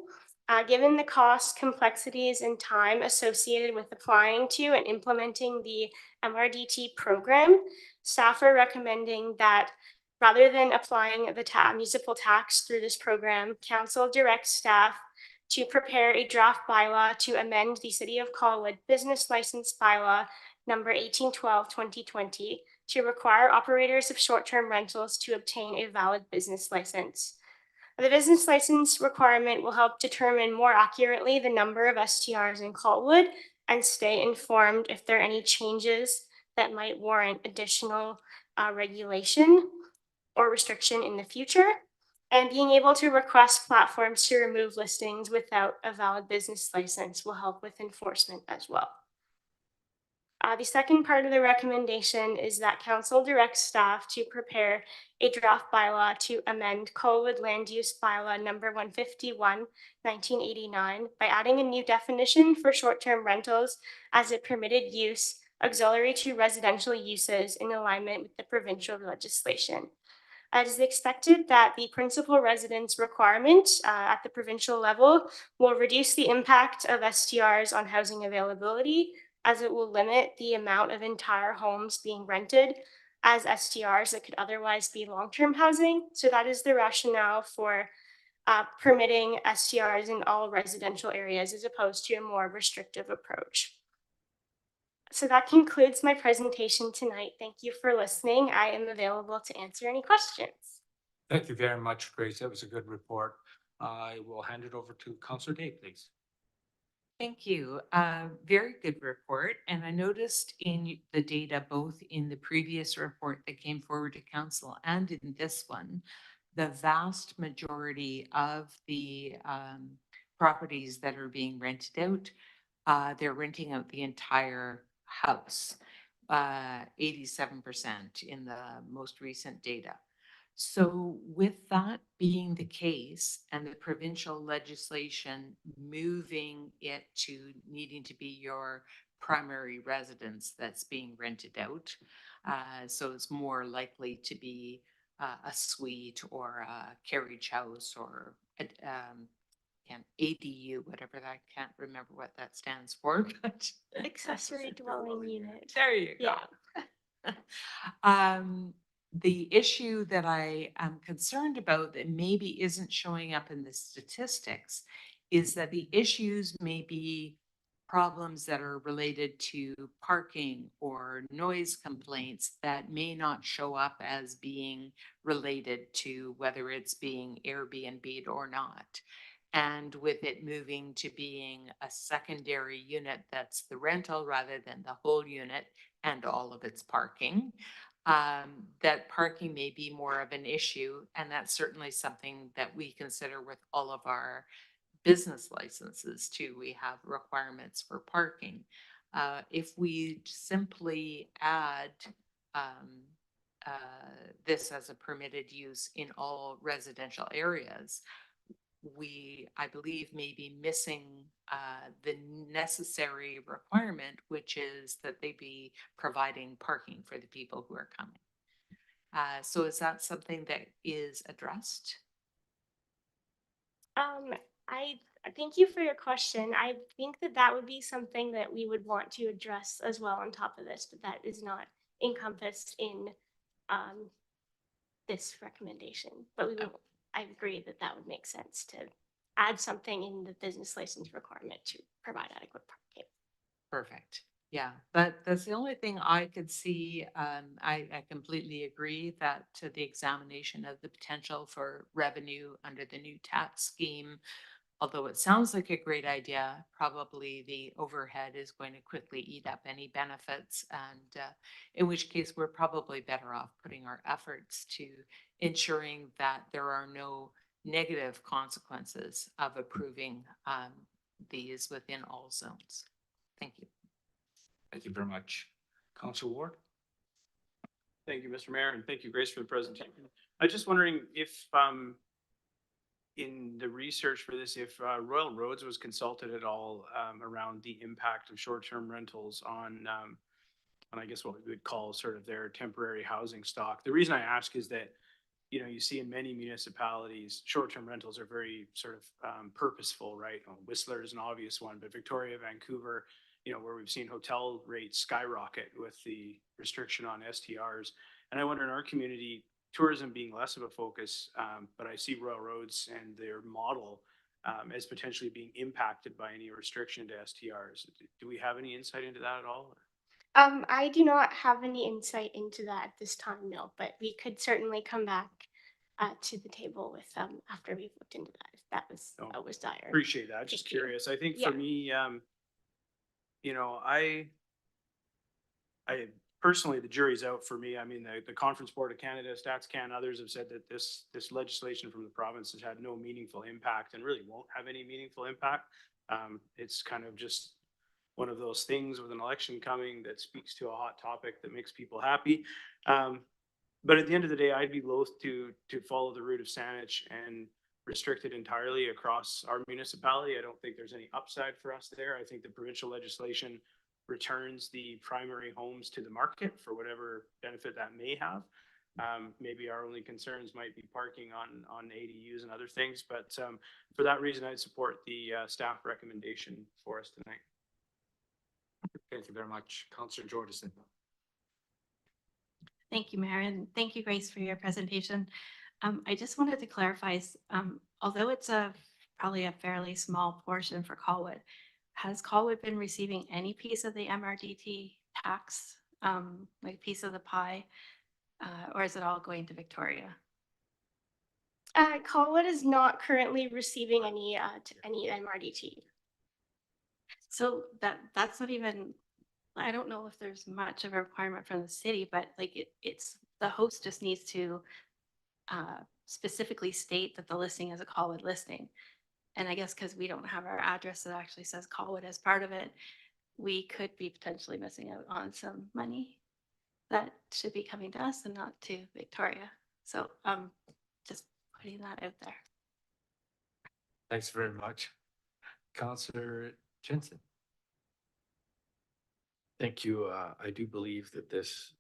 Given the cost, complexities, and time associated with applying to and implementing the MRDT program, staff are recommending that rather than applying the municipal tax through this program, Council directs staff to prepare a draft bylaw to amend the City of Colwood Business License Bylaw number 1812/2020 to require operators of short-term rentals to obtain a valid business license. The business license requirement will help determine more accurately the number of STRs in Colwood and stay informed if there are any changes that might warrant additional regulation or restriction in the future. And being able to request platforms to remove listings without a valid business license will help with enforcement as well. The second part of the recommendation is that Council directs staff to prepare a draft bylaw to amend Colwood Land Use Bylaw number 151/1989 by adding a new definition for short-term rentals as a permitted use auxiliary to residential uses in alignment with the provincial legislation. It is expected that the principal residence requirement at the provincial level will reduce the impact of STRs on housing availability, as it will limit the amount of entire homes being rented as STRs that could otherwise be long-term housing. So that is the rationale for permitting STRs in all residential areas as opposed to a more restrictive approach. So that concludes my presentation tonight. Thank you for listening. I am available to answer any questions. Thank you very much, Grace. That was a good report. I will hand it over to Councillor Day, please. Thank you. Very good report. And I noticed in the data, both in the previous report that came forward to council and in this one, the vast majority of the properties that are being rented out, they're renting out the entire house, 87% in the most recent data. So with that being the case and the provincial legislation moving it to needing to be your primary residence that's being rented out. So it's more likely to be a suite or a carriage house or an ADU, whatever that, I can't remember what that stands for, but Accessory dwelling unit. there you go. The issue that I am concerned about that maybe isn't showing up in the statistics is that the issues may be problems that are related to parking or noise complaints that may not show up as being related to whether it's being Airbnb'd or not. And with it moving to being a secondary unit that's the rental rather than the whole unit and all of its parking, that parking may be more of an issue. And that's certainly something that we consider with all of our business licenses too. We have requirements for parking. If we simply add this as a permitted use in all residential areas, we, I believe, may be missing the necessary requirement, which is that they be providing parking for the people who are coming. So is that something that is addressed? I thank you for your question. I think that that would be something that we would want to address as well on top of this, but that is not encompassed in this recommendation. But we would, I agree that that would make sense to add something in the business license requirement to provide adequate parking. Perfect. Yeah, that's the only thing I could see. I completely agree that to the examination of the potential for revenue under the new tax scheme, although it sounds like a great idea, probably the overhead is going to quickly eat up any benefits. And in which case, we're probably better off putting our efforts to ensuring that there are no negative consequences of approving these within all zones. Thank you. Thank you very much. Councillor Ward? Thank you, Mr. Mayor, and thank you, Grace, for the presentation. I was just wondering if, in the research for this, if Royal Roads was consulted at all around the impact of short-term rentals on I guess what we would call sort of their temporary housing stock. The reason I ask is that, you know, you see in many municipalities, short-term rentals are very sort of purposeful, right? Whistler is an obvious one, but Victoria, Vancouver, you know, where we've seen hotel rates skyrocket with the restriction on STRs. And I wonder in our community, tourism being less of a focus, but I see Royal Roads and their model as potentially being impacted by any restriction to STRs. Do we have any insight into that at all? I do not have any insight into that at this time, no, but we could certainly come back to the table with after we've looked into that, if that was dire. Appreciate that. Just curious. I think for me, you know, I personally, the jury's out for me. I mean, the Conference Board of Canada, StatsCan, others have said that this legislation from the province has had no meaningful impact and really won't have any meaningful impact. It's kind of just one of those things with an election coming that speaks to a hot topic that makes people happy. But at the end of the day, I'd be loath to follow the route of Saanich and restrict it entirely across our municipality. I don't think there's any upside for us there. I think the provincial legislation returns the primary homes to the market for whatever benefit that may have. Maybe our only concerns might be parking on ADUs and other things, but for that reason, I'd support the staff recommendation for us tonight. Thank you very much. Councillor Jordison. Thank you, Mayor, and thank you, Grace, for your presentation. I just wanted to clarify, although it's probably a fairly small portion for Colwood, has Colwood been receiving any piece of the MRDT tax, like piece of the pie, or is it all going to Victoria? Colwood is not currently receiving any MRDT. So that's not even, I don't know if there's much of a requirement from the city, but like it's the host just needs to specifically state that the listing is a Colwood listing. And I guess because we don't have our address that actually says Colwood as part of it, we could be potentially missing out on some money that should be coming to us and not to Victoria. So just putting that out there. Thanks very much. Councillor Jensen. Thank you. I do believe that this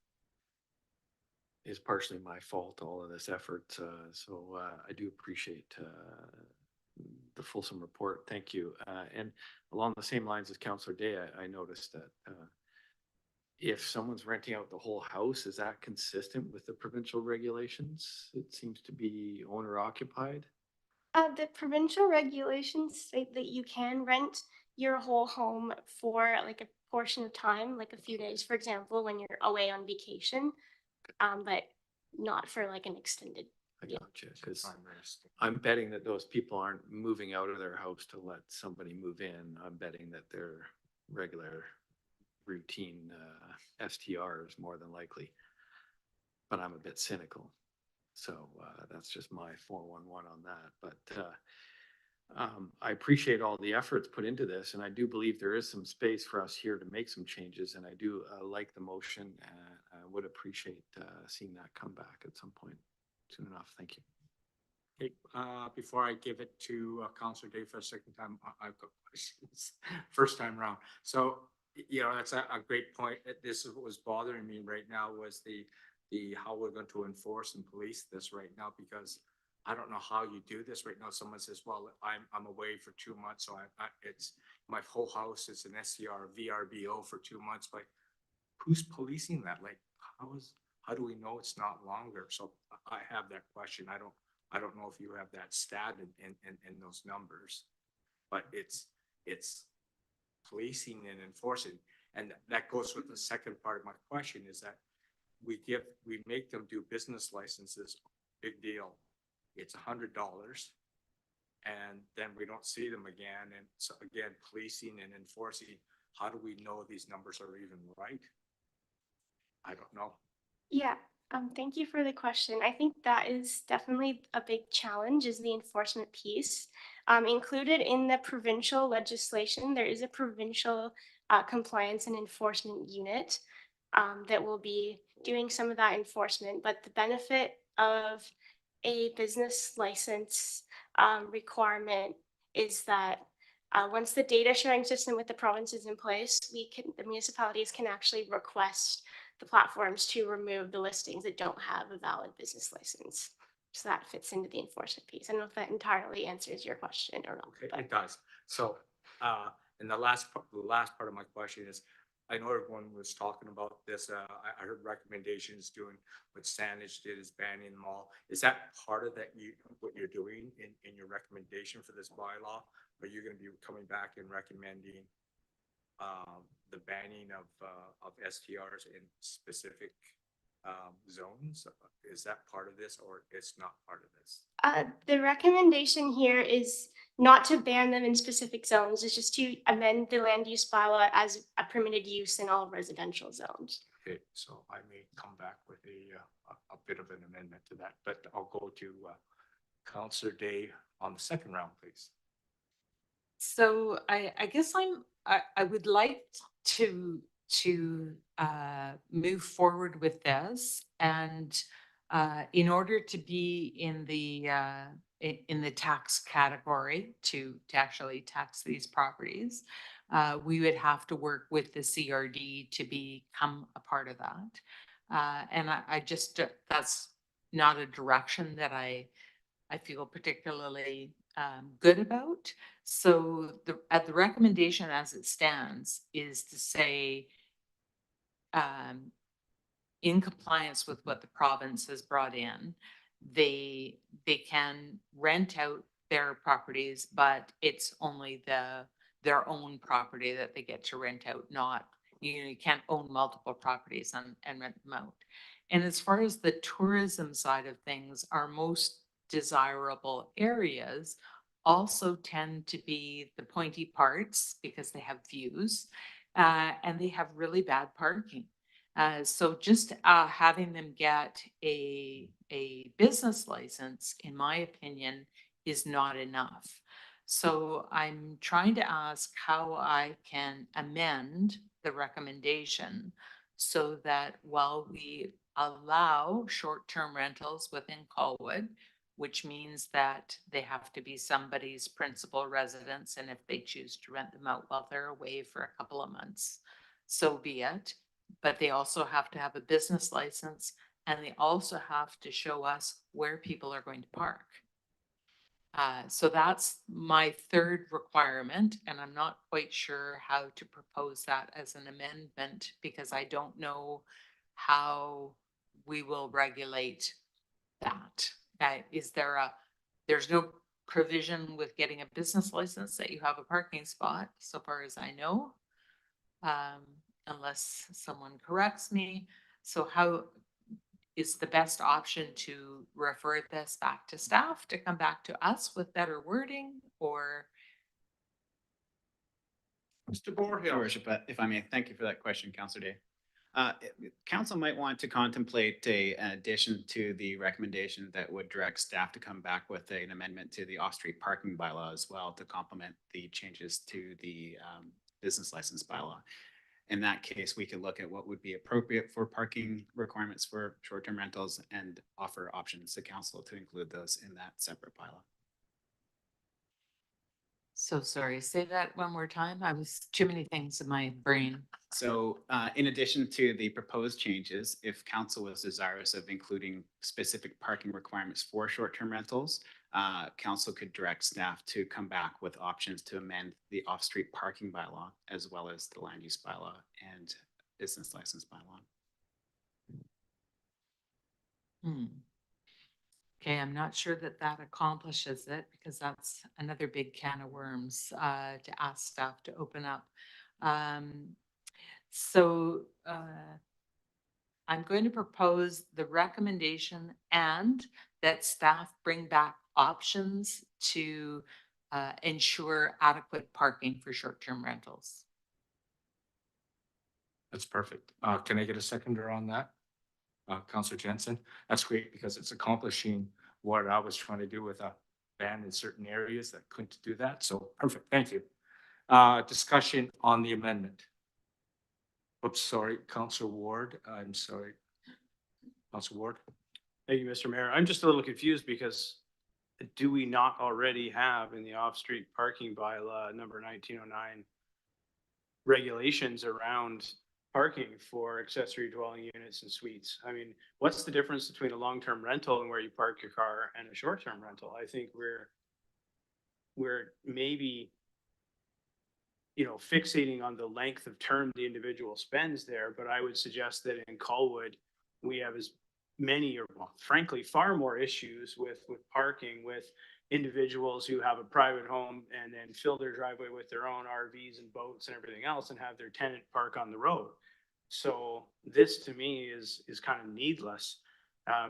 is partially my fault, all of this effort. So I do appreciate the fulsome report. Thank you. And along the same lines as Councillor Day, I noticed that if someone's renting out the whole house, is that consistent with the provincial regulations? It seems to be owner occupied. The provincial regulations state that you can rent your whole home for like a portion of time, like a few days, for example, when you're away on vacation, but not for like an extended. I gotcha, because I'm betting that those people aren't moving out of their house to let somebody move in. I'm betting that they're regular routine STRs more than likely. But I'm a bit cynical. So that's just my 411 on that. But I appreciate all the efforts put into this. And I do believe there is some space for us here to make some changes. And I do like the motion. I would appreciate seeing that come back at some point soon enough. Thank you. Okay, before I give it to Councillor Day for a second time, I've got questions. First time around. So, you know, that's a great point. This is what was bothering me right now was the how we're going to enforce and police this right now, because I don't know how you do this right now. Someone says, well, I'm away for 2 months. So it's my whole house is an SCR VRBO for 2 months, but who's policing that? Like, how do we know it's not longer? So I have that question. I don't know if you have that stat in those numbers, but it's policing and enforcing. And that goes with the second part of my question is that we make them do business licenses, big deal. It's $100 and then we don't see them again. And so again, policing and enforcing, how do we know these numbers are even right? I don't know. Yeah, thank you for the question. I think that is definitely a big challenge is the enforcement piece. Included in the provincial legislation, there is a provincial compliance and enforcement unit that will be doing some of that enforcement. But the benefit of a business license requirement is that once the data sharing system with the province is in place, the municipalities can actually request the platforms to remove the listings that don't have a valid business license. So that fits into the enforcement piece. I don't know if that entirely answers your question or not. Okay, but- it does. So, and the last part of my question is, I know everyone was talking about this. I heard recommendations doing what Saanich did is banning them all. Is that part of that what you're doing in your recommendation for this bylaw? Are you going to be coming back and recommending the banning of STRs in specific zones? Is that part of this or it's not part of this? The recommendation here is not to ban them in specific zones. It's just to amend the land use bylaw as a permitted use in all residential zones. Okay, so I may come back with a bit of an amendment to that, but I'll go to Councillor Day on the second round, please. So I guess I would like to move forward with this, and in order to be in the tax category to actually tax these properties, we would have to work with the CRD to become a part of that. And I just that's not a direction that I feel particularly good about. So the recommendation as it stands is to say, in compliance with what the province has brought in, they can rent out their properties, but it's only their own property that they get to rent out, not, you can't own multiple properties and rent them out. And as far as the tourism side of things, our most desirable areas also tend to be the pointy parts because they have views and they have really bad parking. So just having them get a business license, in my opinion, is not enough. So I'm trying to ask how I can amend the recommendation so that while we allow short-term rentals within Colwood, which means that they have to be somebody's principal residence, and if they choose to rent them out while they're away for a couple of months, so be it. But they also have to have a business license, and they also have to show us where people are going to park. So that's my third requirement, and I'm not quite sure how to propose that as an amendment because I don't know how we will regulate that. There's no provision with getting a business license that you have a parking spot, so far as I know. Unless someone corrects me. So how is the best option to refer this back to staff to come back to us with better wording, or? Mr. Borhill. Your worship, if I may, thank you for that question, Councillor Day. Council might want to contemplate an addition to the recommendation that would direct staff to come back with an amendment to the off-street parking bylaw as well to complement the changes to the business license bylaw. In that case, we could look at what would be appropriate for parking requirements for short-term rentals and offer options to council to include those in that separate bylaw. So sorry, say that one more time. I was too many things in my brain. So in addition to the proposed changes, if council was desirous of including specific parking requirements for short-term rentals, council could direct staff to come back with options to amend the off-street parking bylaw as well as the land use bylaw and business license bylaw. Okay, I'm not sure that that accomplishes it because that's another big can of worms to ask staff to open up. So I'm going to propose the recommendation and that staff bring back options to ensure adequate parking for short-term rentals. That's perfect. Can I get a seconder on that? Councillor Jensen? That's great because it's accomplishing what I was trying to do with a ban in certain areas that couldn't do that. So perfect. Thank you. Discussion on the amendment. Oops, sorry, Councillor Ward. I'm sorry. Councillor Ward. Thank you, Mr. Mayor. I'm just a little confused because do we not already have in the off-street parking bylaw number 1909 regulations around parking for accessory dwelling units and suites? I mean, what's the difference between a long-term rental and where you park your car and a short-term rental? I think we're maybe, you know, fixating on the length of term the individual spends there, but I would suggest that in Colwood, we have as many or well, frankly, far more issues with parking with individuals who have a private home and then fill their driveway with their own RVs and boats and everything else and have their tenant park on the road. So this to me is kind of needless.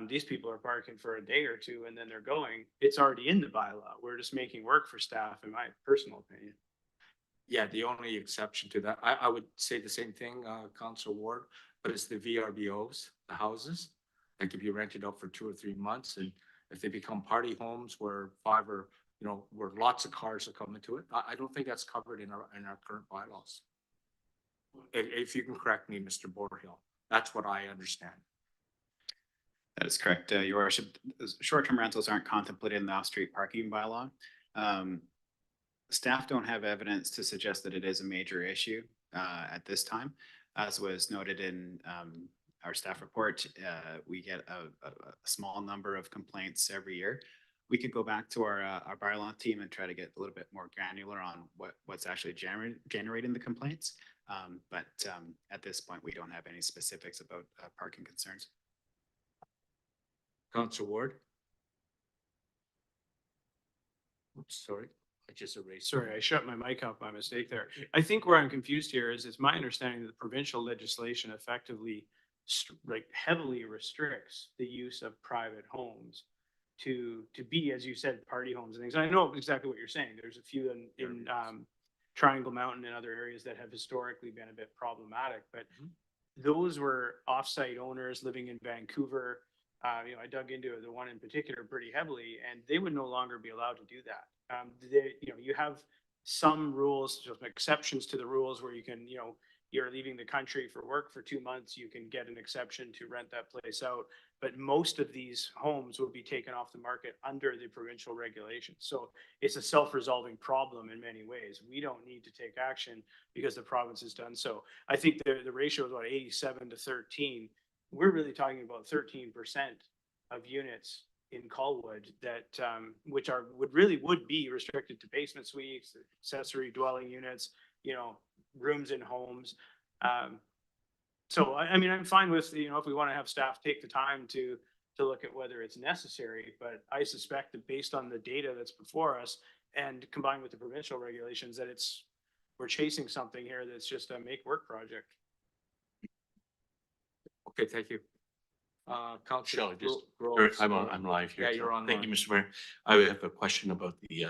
These people are parking for a day or two and then they're going. It's already in the bylaw. We're just making work for staff, in my personal opinion. Yeah, the only exception to that, I would say the same thing, Councillor Ward, but it's the VRBOs, the houses that could be rented out for 2 or 3 months. And if they become party homes where where lots of cars are coming to it, I don't think that's covered in our current bylaws. If you can correct me, Mr. Borhill, that's what I understand. That is correct, Your Worship. Short-term rentals aren't contemplated in the off-street parking bylaw. Staff don't have evidence to suggest that it is a major issue at this time. As was noted in our staff report, we get a small number of complaints every year. We could go back to our bylaw team and try to get a little bit more granular on what's actually generating the complaints. But at this point, we don't have any specifics about parking concerns. Councillor Ward. Oops, sorry. I just erased. Sorry, I shut my mic off by mistake there. I think where I'm confused here is it's my understanding that the provincial legislation effectively heavily restricts the use of private homes to be, as you said, party homes and things. I know exactly what you're saying. There's a few in Triangle Mountain and other areas that have historically been a bit problematic, but those were offsite owners living in Vancouver. I dug into the one in particular pretty heavily, and they would no longer be allowed to do that. You have some rules, just exceptions to the rules where you can, you're leaving the country for work for 2 months, you can get an exception to rent that place out. but most of these homes will be taken off the market under the provincial regulations. So it's a self-resolving problem in many ways. We don't need to take action because the province has done so. I think the ratio is about 87 to 13. We're really talking about 13% of units in Colwood that, which would be restricted to basement suites, accessory dwelling units, you know, rooms in homes. So I mean, I'm fine with, you know, if we want to have staff take the time to look at whether it's necessary, but I suspect that based on the data that's before us and combined with the provincial regulations, that we're chasing something here that's just a make work project. Okay, thank you. Councillor, I'm live here. Yeah, you're on. Thank you, Mr. Mayor. I have a question about the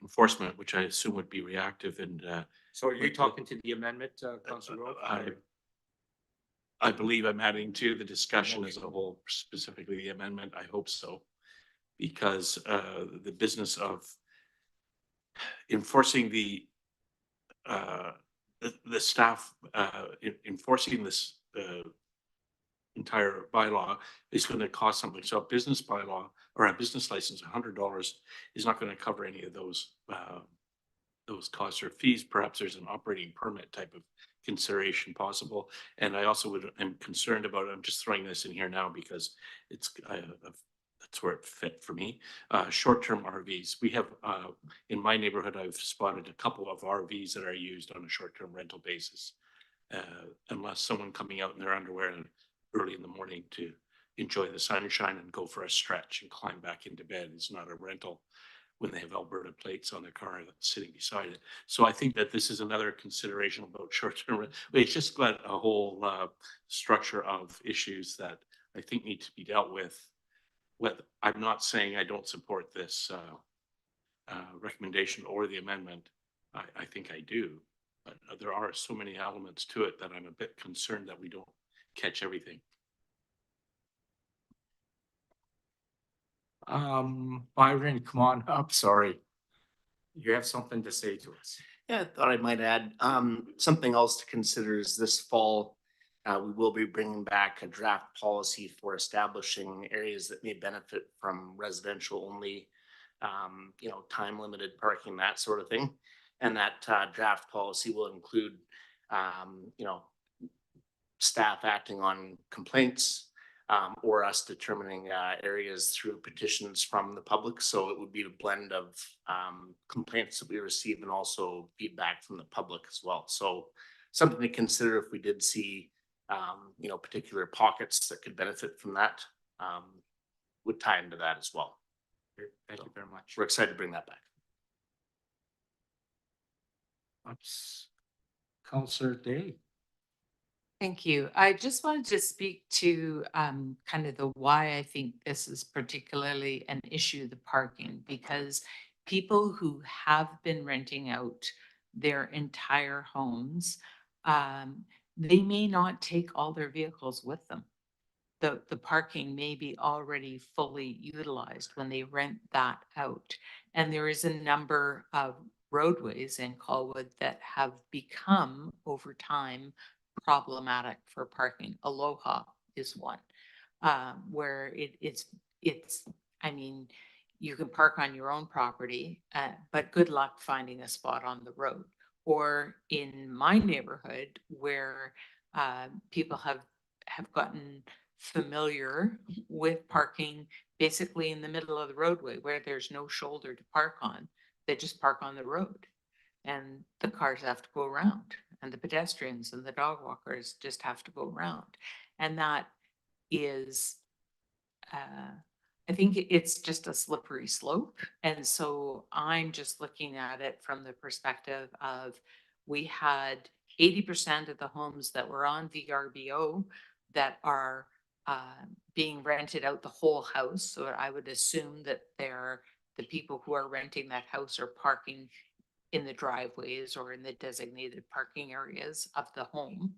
enforcement, which I assume would be reactive and. So are you talking to the amendment, Councillor Grove? I believe I'm adding to the discussion as a whole, specifically the amendment. I hope so. Because the business of enforcing the staff, enforcing this entire bylaw is going to cost something. So a business bylaw or a business license, $100 is not going to cover any of those costs or fees. Perhaps there's an operating permit type of consideration possible. And I also am concerned about, I'm just throwing this in here now because that's where it fit for me. Short-term RVs. We have, in my neighborhood, I've spotted a couple of RVs that are used on a short-term rental basis. Unless someone coming out in their underwear early in the morning to enjoy the sunshine and go for a stretch and climb back into bed. It's not a rental when they have Alberta plates on their car that's sitting beside it. So I think that this is another consideration about short-term. It's just got a whole structure of issues that I think need to be dealt with. I'm not saying I don't support this recommendation or the amendment. I think I do, but there are so many elements to it that I'm a bit concerned that we don't catch everything. Byron, come on up. Sorry. You have something to say to us. Yeah, I thought I might add, something else to consider is this fall, we will be bringing back a draft policy for establishing areas that may benefit from residential only, you know, time limited parking, that sort of thing. And that draft policy will include, you know, staff acting on complaints, or us determining areas through petitions from the public. So it would be a blend of complaints that we receive and also feedback from the public as well. So something to consider if we did see, you know, particular pockets that could benefit from that, would tie into that as well. Thank you very much. We're excited to bring that back. Councillor Day. Thank you. I just wanted to speak to kind of the why I think this is particularly an issue, the parking, because people who have been renting out their entire homes, they may not take all their vehicles with them. The parking may be already fully utilized when they rent that out. And there is a number of roadways in Colwood that have become over time problematic for parking. Aloha is one, where it's, I mean, you can park on your own property, but good luck finding a spot on the road. Or in my neighborhood where people have gotten familiar with parking basically in the middle of the roadway where there's no shoulder to park on. They just park on the road and the cars have to go around and the pedestrians and the dog walkers just have to go around. And that is, I think it's just a slippery slope. And so I'm just looking at it from the perspective of, we had 80% of the homes that were on VRBO that are being rented out the whole house. So I would assume that the people who are renting that house are parking in the driveways or in the designated parking areas of the home.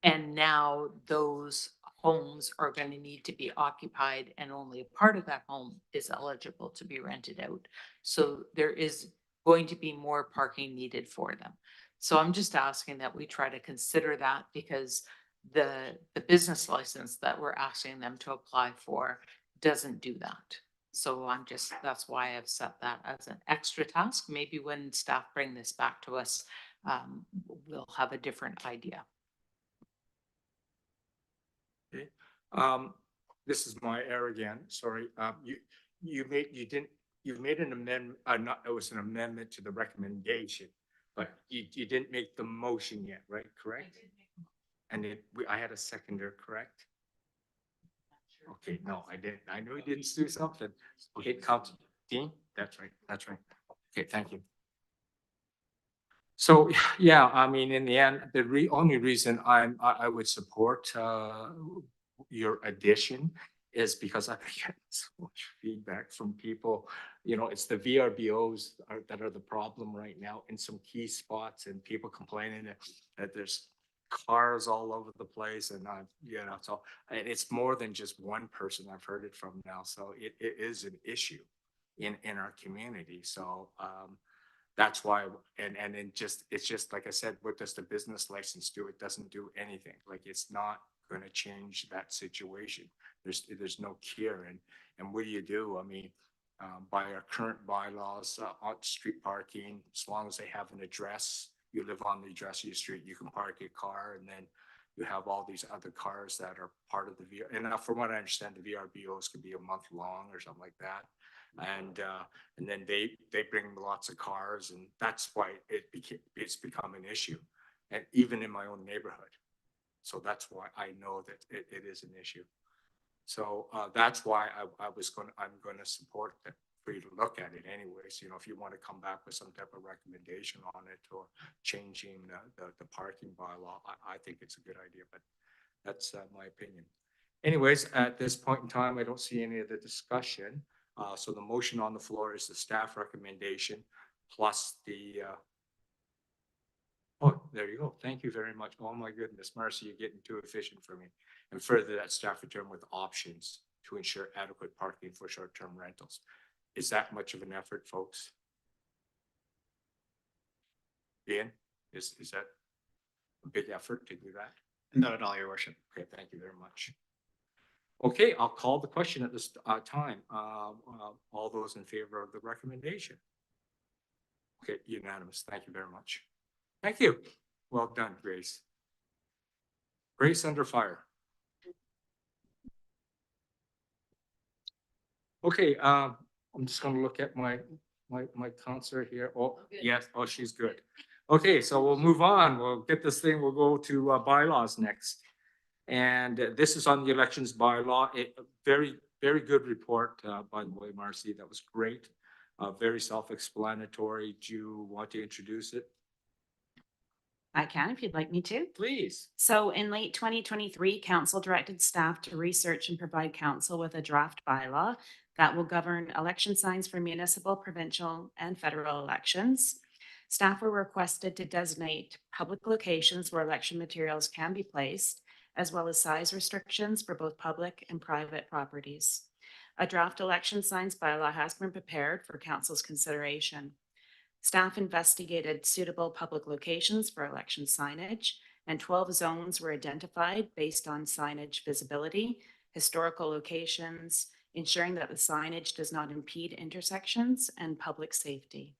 And now those homes are going to need to be occupied and only a part of that home is eligible to be rented out. So there is going to be more parking needed for them. So I'm just asking that we try to consider that, because the business license that we're asking them to apply for doesn't do that. So that's why I've set that as an extra task. Maybe when staff bring this back to us, we'll have a different idea. Okay. This is my error again, sorry. You made an amendment, it was an amendment to the recommendation, but you didn't make the motion yet, right? Correct? And I had a seconder, correct? Okay, no, I didn't. I knew he didn't do something. Okay, Councillor Dean, that's right, that's right. Okay, thank you. So, yeah, I mean, in the end, the only reason I would support your addition is because I've been getting so much feedback from people. You know, it's the VRBOs that are the problem right now in some key spots, and people complaining that there's cars all over the place, and so and it's more than just one person I've heard it from now. So it is an issue in our community. So that's why, and it's just like I said, what does the business license do? It doesn't do anything. Like, it's not going to change that situation. There's no cure. And what do? I mean, by our current bylaws, on street parking, as long as they have an address, you live on the address of your street, you can park your car, and then you have all these other cars that are part of the VR. And from what I understand, the VRBOs could be a month long or something like that. And then they bring lots of cars, and that's why it's become an issue, and even in my own neighborhood. So that's why I know that it is an issue. So that's why I'm going to support that, for you to look at it anyways. You know, if you want to come back with some type of recommendation on it, or changing the parking bylaw, I think it's a good idea, but that's my opinion. Anyways, at this point in time, I don't see any of the discussion. So the motion on the floor is the staff recommendation plus the, oh, there you go. Thank you very much. Oh my goodness, Marcy, you're getting too efficient for me. And further, that staff return with options to ensure adequate parking for short-term rentals. Is that much of an effort, folks? Ian, is that a big effort to do that? Not at all, Your Worship. Okay, thank you very much. Okay, I'll call the question at this time. All those in favor of the recommendation? Okay, unanimous. Thank you very much. Thank you. Well done, Grace. Grace under fire. Okay, I'm just going to look at my counselor here. Oh, yes. Oh, she's good. Okay, so we'll move on. We'll get this thing. We'll go to bylaws next. And this is on the elections bylaw. A very, very good report, by the way, Marcy. That was great. Very self-explanatory. Do you want to introduce it? I can, if you'd like me to. Please. So in late 2023, council directed staff to research and provide council with a draft bylaw that will govern election signs for municipal, provincial, and federal elections. Staff were requested to designate public locations where election materials can be placed, as well as size restrictions for both public and private properties. A draft election signs bylaw has been prepared for council's consideration. Staff investigated suitable public locations for election signage, and 12 zones were identified based on signage visibility, historical locations, ensuring that the signage does not impede intersections, and public safety.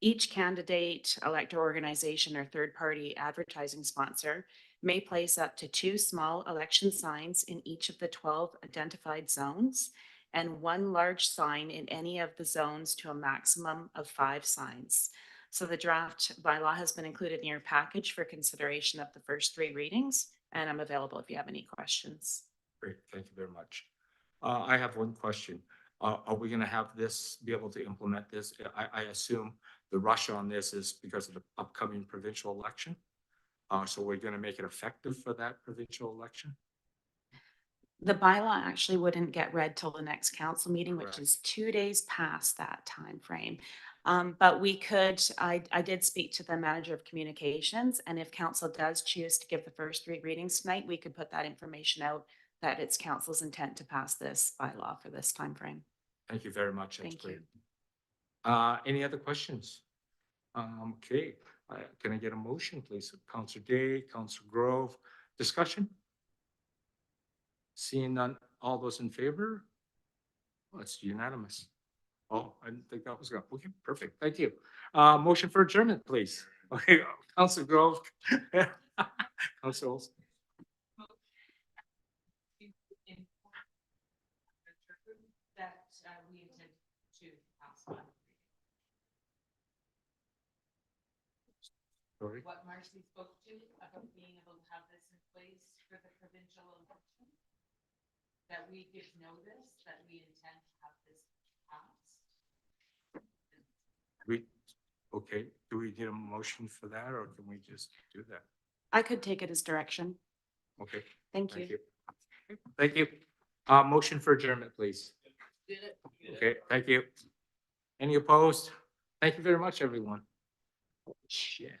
Each candidate, elector organization, or third-party advertising sponsor may place up to 2 small election signs in each of the 12 identified zones, and 1 large sign in any of the zones to a maximum of 5 signs. So the draft bylaw has been included in your package for consideration of the first 3 readings, and I'm available if you have any questions. Great, thank you very much. I have one question. Are we going to have this, be able to implement this? I assume the rush on this is because of the upcoming provincial election. So we're going to make it effective for that provincial election? The bylaw actually wouldn't get read till the next council meeting, Correct. which is 2 days past that time frame. But we could, I did speak to the manager of communications, and if council does choose to give the first 3 readings tonight, we could put that information out that it's council's intent to pass this bylaw for this time frame. Thank you very much. That's Thank great. you. Any other questions? Okay, can I get a motion, please? Councillor Day, Councillor Grove, Discussion? Seeing none, all those in favor? Well, it's unanimous. Oh, I didn't think that was going, okay, perfect, thank you. Motion for adjournment, please. Okay, Councilor Grove. Councilor Olson. That we intend to pass on. Sorry. What Marcy spoke to about being able to have this in place for the provincial election. That we give notice that we intend to have this passed. Okay, do we need a motion for that, or can we just do that? I could take it as direction. Okay. Thank you. Thank you. Motion for adjournment, please. Okay, thank you. Any opposed? Thank you very much, everyone. Shit.